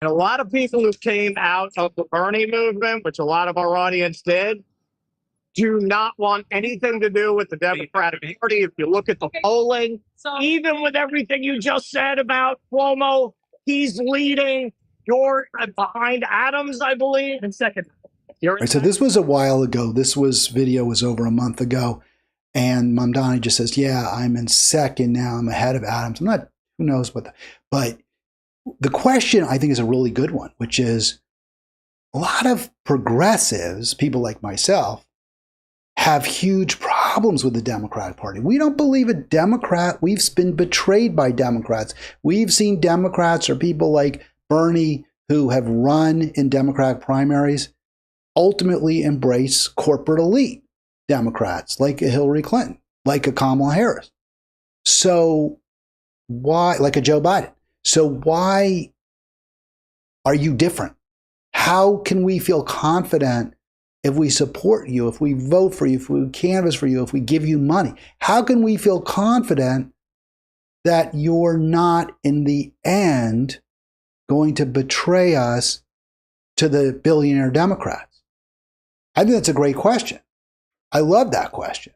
And a lot of people who came out of the Bernie movement, which a lot of our audience did, do not want anything to do with the Democratic Party. If you look at the polling, even with everything you just said about Cuomo, he's leading. You're behind Adams, I believe, in second. Right, so this was a while ago. This video was over a month ago. And Mamdani just says, yeah, I'm in second now. I'm ahead of Adams. I'm not, who knows what but the question I think is a really good one, which is a lot of progressives, people like myself, have huge problems with the Democratic Party. We don't believe a Democrat. We've been betrayed by Democrats. We've seen Democrats or people like Bernie who have run in Democratic primaries ultimately embrace corporate elite Democrats like a Hillary Clinton, like a Kamala Harris. So why, like a Joe Biden. So why are you different? How can we feel confident if we support you, if we vote for you, if we canvass for you, if we give you money? How can we feel confident that you're not in the end going to betray us to the billionaire Democrats? I think that's a great question. I love that question.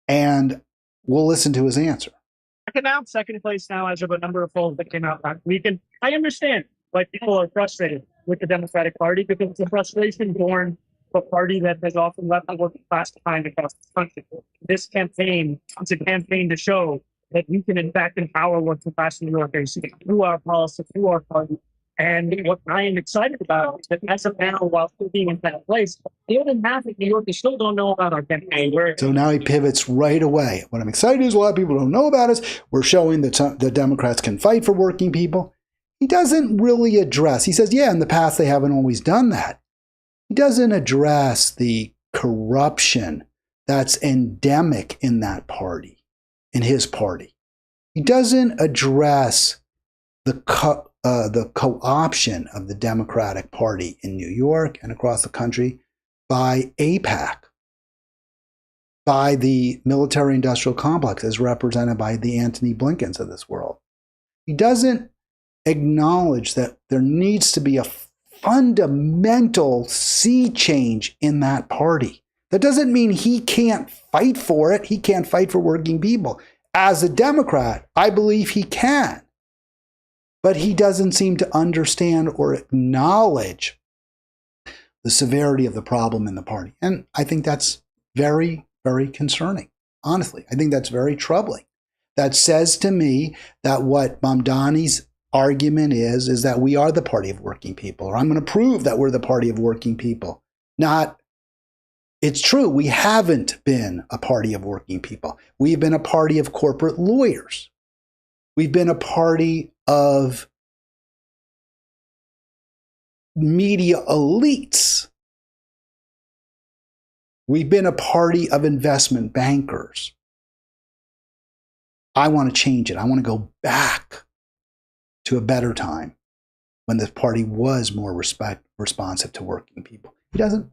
And we'll listen to his answer. Second place now as of a number of polls that came out last week. And I understand why people are frustrated with the Democratic Party, because it's a frustration born of a party that has often left the working class behind across the country. This campaign is a campaign to show that we can in fact empower working class New Yorkers through our policy, through our party. And what I am excited about is that as of now, while still being in that place, more than half of New Yorkers still don't know about our campaign. So now he pivots right away. What I'm excited is a lot of people don't know about us. We're showing that the Democrats can fight for working people. He doesn't really address, he says, yeah, in the past they haven't always done that. He doesn't address the corruption that's endemic in that party, in his party. He doesn't address the co-option of the Democratic Party in New York and across the country by AIPAC, by the military-industrial complex as represented by the Antony Blinkens of this world. He doesn't acknowledge that there needs to be a fundamental sea change in that party. That doesn't mean he can't fight for it. He can't fight for working people. As a Democrat, I believe he can. But he doesn't seem to understand or acknowledge the severity of the problem in the party. And I think that's very, very concerning. Honestly, I think that's very troubling. That says to me that what Mamdani's argument is that we are the party of working people, or I'm going to prove that we're the party of working people. Not, it's true, we haven't been a party of working people. We've been a party of corporate lawyers. We've been a party of media elites. We've been a party of investment bankers. I want to change it. I want to go back to a better time when this party was more responsive to working people. He doesn't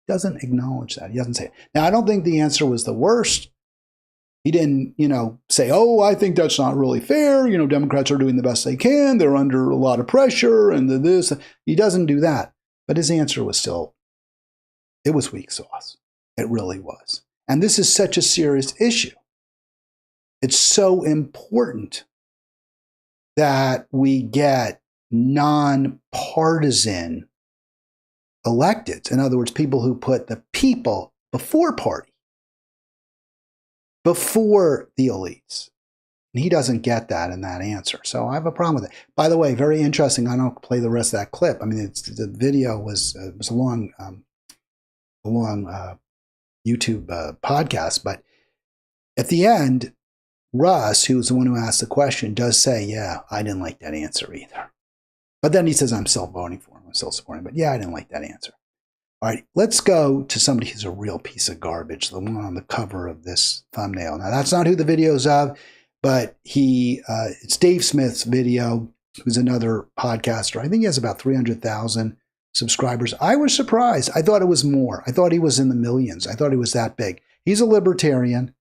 acknowledge that. He doesn't say it. Now, I don't think the answer was the worst. He didn't, say, oh, I think that's not really fair. Democrats are doing the best they can. They're under a lot of pressure and this. He doesn't do that. But his answer was still, it was weak sauce. It really was. And this is such a serious issue. It's so important that we get nonpartisan electeds. In other words, people who put the people before party, before the elites. And he doesn't get that in that answer. So I have a problem with it. By the way, very interesting. I don't play the rest of that clip. I mean, the video was a long YouTube podcast. But at the end, Russ, who was the one who asked the question, does say, yeah, I didn't like that answer either. But then he says, I'm still voting for him. I'm still supporting him. But yeah, I didn't like that answer. All right, let's go to somebody who's a real piece of garbage, the one on the cover of this thumbnail. Now, that's not who the video's of, but it's Dave Smith's video, who's another podcaster. I think he has about 300,000 subscribers. I was surprised. I thought it was more. I thought he was in the millions. I thought he was that big. He's a libertarian.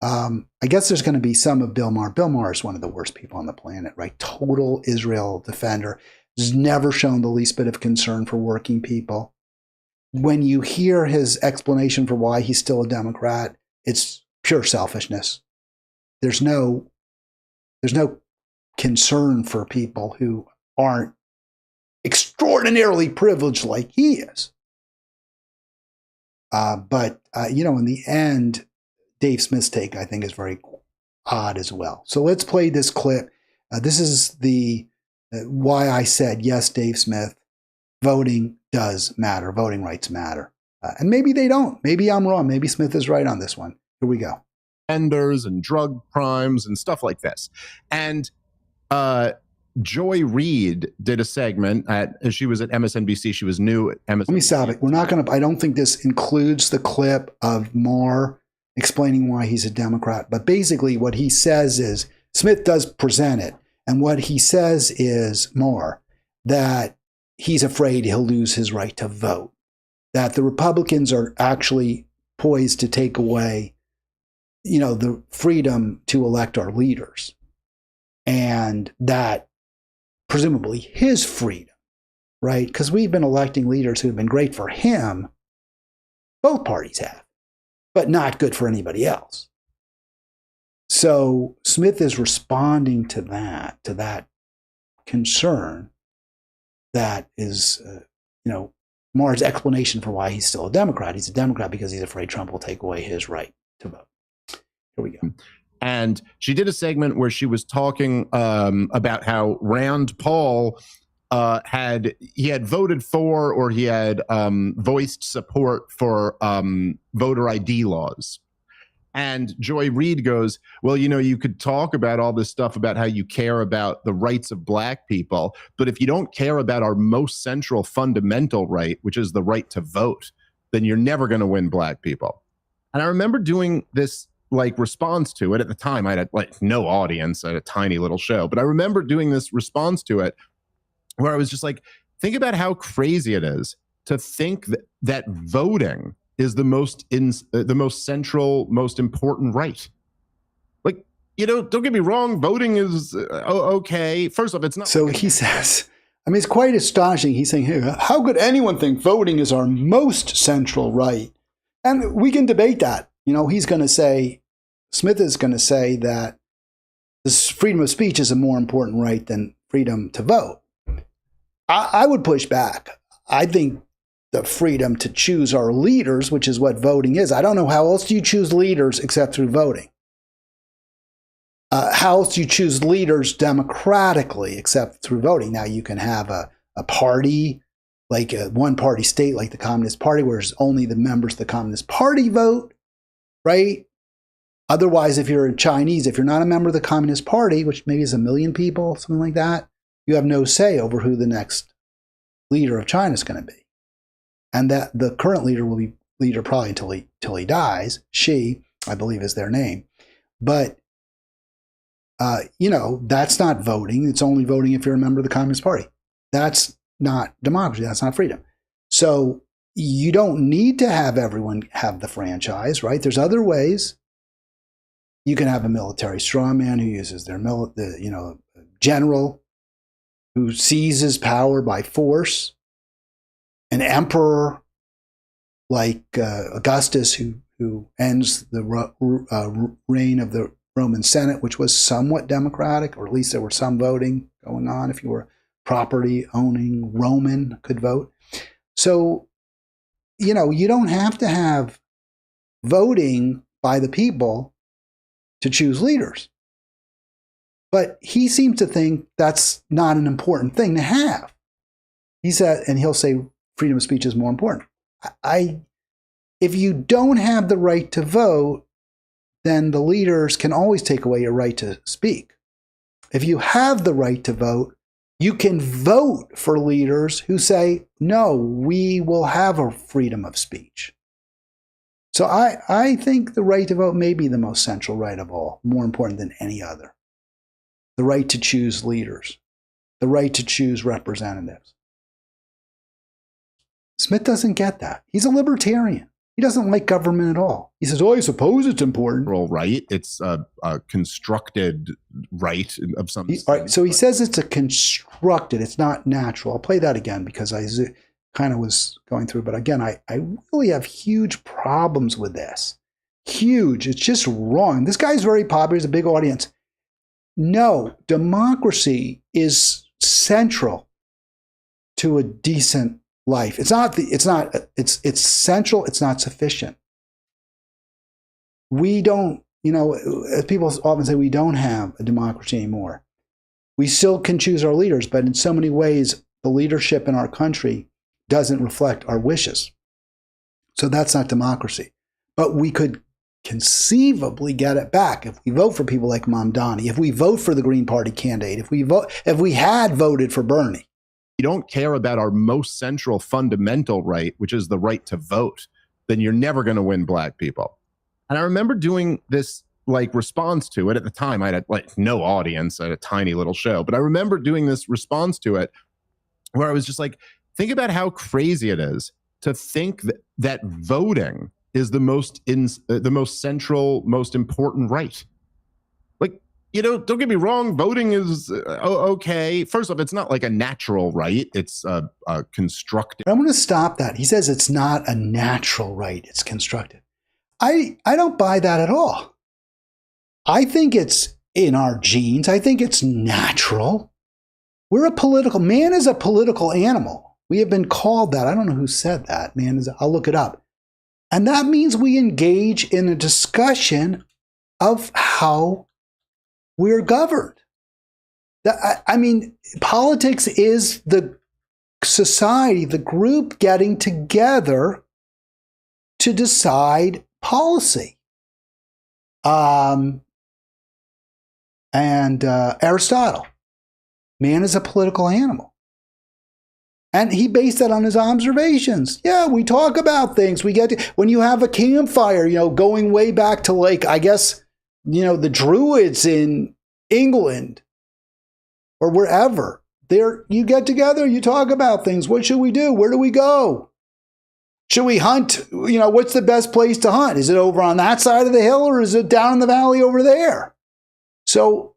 I guess there's going to be some of Bill Maher. Bill Maher is one of the worst people on the planet, right? Total Israel defender. Has never shown the least bit of concern for working people. When you hear his explanation for why he's still a Democrat, it's pure selfishness. There's no concern for people who aren't extraordinarily privileged like he is. But in the end, Dave Smith's take, I think, is very odd as well. So let's play this clip. This is the why I said, yes, Dave Smith, voting does matter. Voting rights matter. And maybe they don't. Maybe I'm wrong. Maybe Smith is right on this one. Here we go. Offenders and drug crimes and stuff like this. And Joy Reid did a segment she was at MSNBC. She was new at MSNBC. Let me stop it. We're not going to, I don't think this includes the clip of Maher explaining why he's a Democrat. But basically what he says is, Smith does present it. And what he says is, Maher, that he's afraid he'll lose his right to vote. That the Republicans are actually poised to take away, the freedom to elect our leaders. And that presumably his freedom, right? Because we've been electing leaders who have been great for him. Both parties have, but not good for anybody else. So Smith is responding to that concern that is, Maher's explanation for why he's still a Democrat. He's a Democrat because he's afraid Trump will take away his right to vote. Here we go. And she did a segment where she was talking about how Rand Paul had voted for, or he had voiced support for voter ID laws. And Joy Reid goes, well, you could talk about all this stuff about how you care about the rights of black people, but if you don't care about our most central fundamental right, which is the right to vote, then you're never going to win black people. And I remember doing this response to it. At the time, I had no audience. I had a tiny little show, but I remember doing this response to it where I was just like, think about how crazy it is to think that voting is the most central, most important right. Don't get me wrong, voting is okay. First off, it's not. So he says, it's quite astonishing. He's saying, hey, how could anyone think voting is our most central right? And we can debate that. He's going to say, Smith is going to say that this freedom of speech is a more important right than freedom to vote. I would push back. I think the freedom to choose our leaders, which is what voting is. I don't know how else do you choose leaders except through voting. How else do you choose leaders democratically except through voting? Now you can have a party, like a one-party state like the Communist Party, where it's only the members of the Communist Party vote, right? Otherwise, if you're a Chinese, if you're not a member of the Communist Party, which maybe is 1 million people, something like that, you have no say over who the next leader of China is going to be. And that the current leader will be leader probably until he dies. Xi, I believe, is their name. But, that's not voting. It's only voting if you're a member of the Communist Party. That's not democracy. That's not freedom. So you don't need to have everyone have the franchise, right? There's other ways. You can have a military strongman who uses their general who seizes power by force. An emperor like Augustus who ends the reign of the Roman Senate, which was somewhat democratic, or at least there was some voting going on. If you were property owning Roman, could vote. So, you don't have to have voting by the people to choose leaders. But he seems to think that's not an important thing to have. He said, and he'll say freedom of speech is more important. If you don't have the right to vote, then the leaders can always take away your right to speak. If you have the right to vote, You can vote for leaders who say, no, we will have a freedom of speech. So I think the right to vote may be the most central right of all, more important than any other. The right to choose leaders, the right to choose representatives. Smith doesn't get that. He's a libertarian. He doesn't like government at all. He says, oh, I suppose it's important. Right. It's a constructed right of some sort. All right, so he says it's a constructed, it's not natural. I'll play that again because I kind of was going through, but again, I really have huge problems with this. Huge. It's just wrong. This guy's very popular. He's a big audience. No, democracy is central to a decent life. It's central. It's not sufficient. We don't, as people often say, we don't have a democracy anymore. We still can choose our leaders, but in so many ways, the leadership in our country doesn't reflect our wishes. So that's not democracy. But we could conceivably get it back if we vote for people like Mamdani, if we vote for the Green Party candidate, if we had voted for Bernie. You don't care about our most central fundamental right, which is the right to vote, then you're never going to win black people. And I remember doing this response to it at the time. I had no audience at a tiny little show, but I remember doing this response to it where I was just like, think about how crazy it is to think that voting is the most central, most important right. Don't get me wrong, voting is okay. First off, it's not like a natural right. It's a constructed. I'm going to stop that. He says it's not a natural right. It's constructed. I don't buy that at all. I think it's in our genes. I think it's natural. Man is a political animal. We have been called that. I don't know who said that. I'll look it up. And that means we engage in a discussion of how we're governed. Politics is the society, the group getting together to decide policy. Aristotle, man is a political animal. And he based that on his observations. Yeah, we talk about things. When you have a campfire, going way back to the Druids in England or wherever, you get together, you talk about things. What should we do? Where do we go? Should we hunt? What's the best place to hunt? Is it over on that side of the hill or is it down in the valley over there? So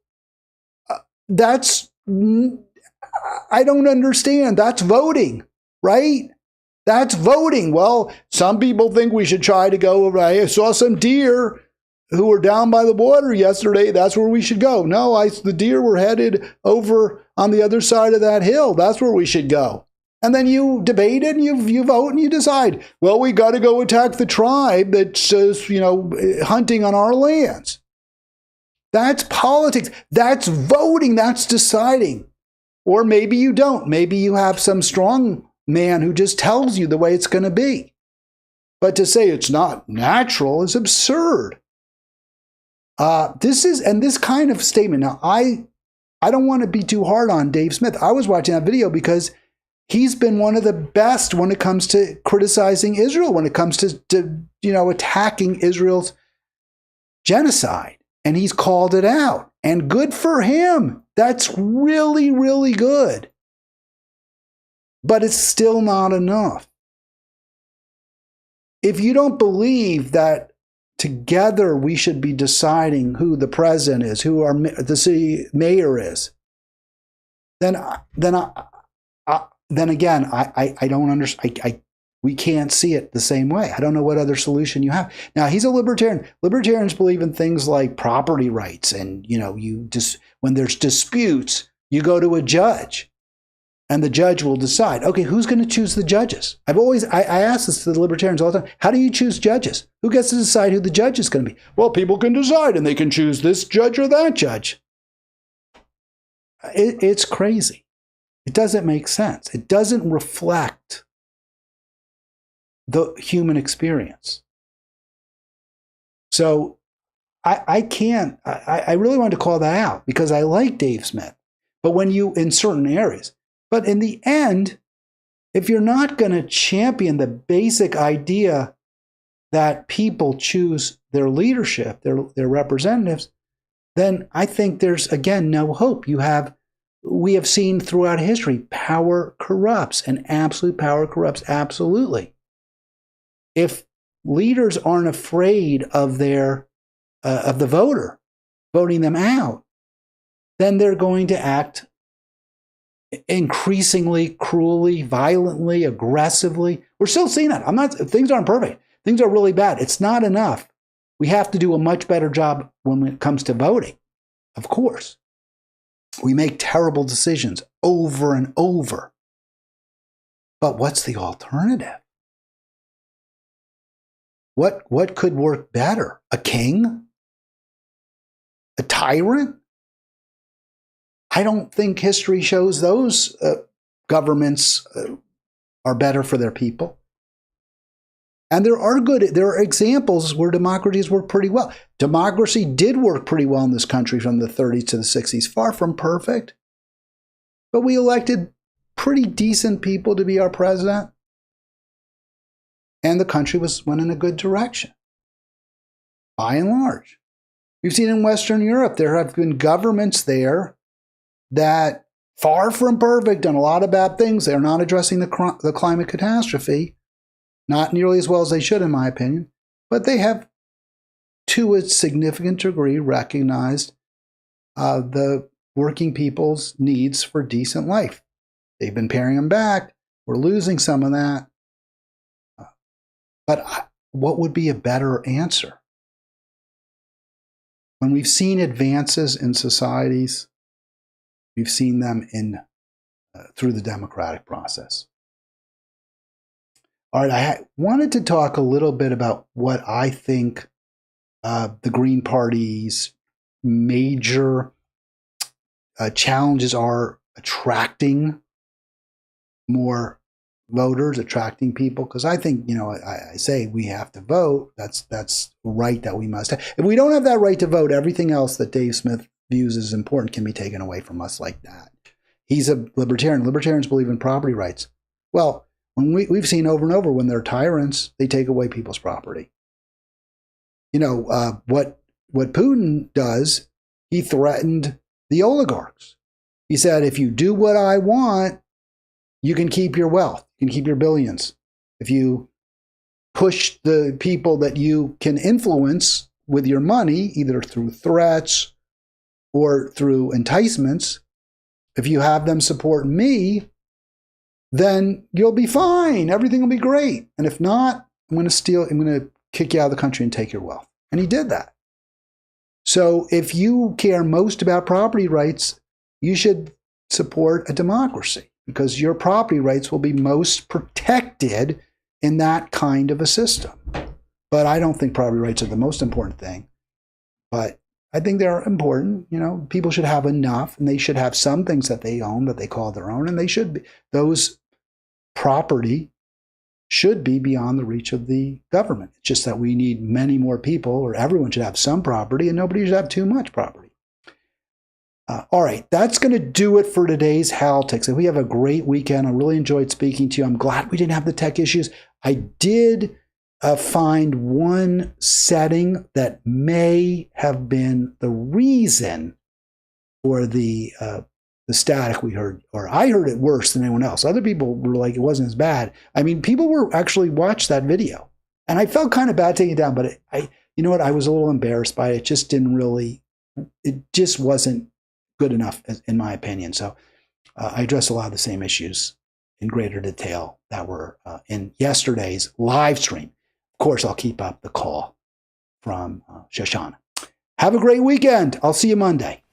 I don't understand. That's voting, right? That's voting. Well, some people think we should try to go over. I saw some deer who were down by the water yesterday. That's where we should go. No, the deer were headed over on the other side of that hill. That's where we should go. And then you debate it and you vote and you decide, well, we got to go attack the tribe that's hunting on our lands. That's politics. That's voting. That's deciding. Or maybe you don't. Maybe you have some strong man who just tells you the way it's going to be. But to say it's not natural is absurd. This kind of statement. Now, I don't want to be too hard on Dave Smith. I was watching that video because he's been one of the best when it comes to criticizing Israel, when it comes to attacking Israel's genocide. And he's called it out. And good for him. That's really, really good. But it's still not enough. If you don't believe that together we should be deciding who the president is, who the city mayor is, then again, I don't understand. We can't see it the same way. I don't know what other solution you have. Now, he's a libertarian. Libertarians believe in things like property rights. And, when there's disputes, you go to a judge and the judge will decide, okay, who's going to choose the judges? I ask this to the libertarians all the time. How do you choose judges? Who gets to decide who the judge is going to be? Well, people can decide and they can choose this judge or that judge. It's crazy. It doesn't make sense. It doesn't reflect the human experience. So I really wanted to call that out because I like Dave Smith. But when you, in certain areas, but in the end, if you're not going to champion the basic idea that people choose their leadership, their representatives, then I think there's, again, no hope. We have seen throughout history, power corrupts, and absolute power corrupts absolutely. If leaders aren't afraid of the voter voting them out, then they're going to act increasingly cruelly, violently, aggressively. We're still seeing that. Things aren't perfect. Things are really bad. It's not enough. We have to do a much better job when it comes to voting. Of course. We make terrible decisions over and over. But what's the alternative? What could work better? A king? A tyrant? I don't think history shows those governments are better for their people. And there are examples where democracies work pretty well. Democracy did work pretty well in this country from the 30s to the 60s, far from perfect. But we elected pretty decent people to be our president. And the country went in a good direction, by and large. We've seen in Western Europe, there have been governments there that, far from perfect, done a lot of bad things. They're not addressing the climate catastrophe, not nearly as well as they should, in my opinion. But they have, to a significant degree, recognized the working people's needs for decent life. They've been paring them back. We're losing some of that. But what would be a better answer? When we've seen advances in societies, we've seen them through the democratic process. All right, I wanted to talk a little bit about what I think the Green Party's major challenges are attracting more voters, attracting people, because I think, I say we have to vote. That's right that we must have. If we don't have that right to vote, everything else that Dave Smith views as important can be taken away from us like that. He's a libertarian. Libertarians believe in property rights. Well, when we've seen over and over, when they're tyrants, they take away people's property. What Putin does, he threatened the oligarchs. He said, if you do what I want, you can keep your wealth. You can keep your billions. If you push the people that you can influence with your money, either through threats or through enticements, if you have them support me, then you'll be fine. Everything will be great. And if not, I'm going to kick you out of the country and take your wealth. And he did that. So if you care most about property rights, you should support a democracy, because your property rights will be most protected in that kind of a system. But I don't think property rights are the most important thing. But I think they're important. People should have enough, and they should have some things that they own that they call their own, and those property should be beyond the reach of the government. It's just that we need many more people, or everyone should have some property, and nobody should have too much property. All right, that's going to do it for today's Halitics. We have a great weekend. I really enjoyed speaking to you. I'm glad we didn't have the tech issues. I did find one setting that may have been the reason for the static we heard, or I heard it worse than anyone else. Other people were like, it wasn't as bad. I mean, people were actually watched that video, and I felt kind of bad taking it down, but I was a little embarrassed by it. It just wasn't good enough, in my opinion. So I addressed a lot of the same issues in greater detail that were in yesterday's live stream. Of course, I'll keep up the call from Shoshana. Have a great weekend. I'll see you Monday.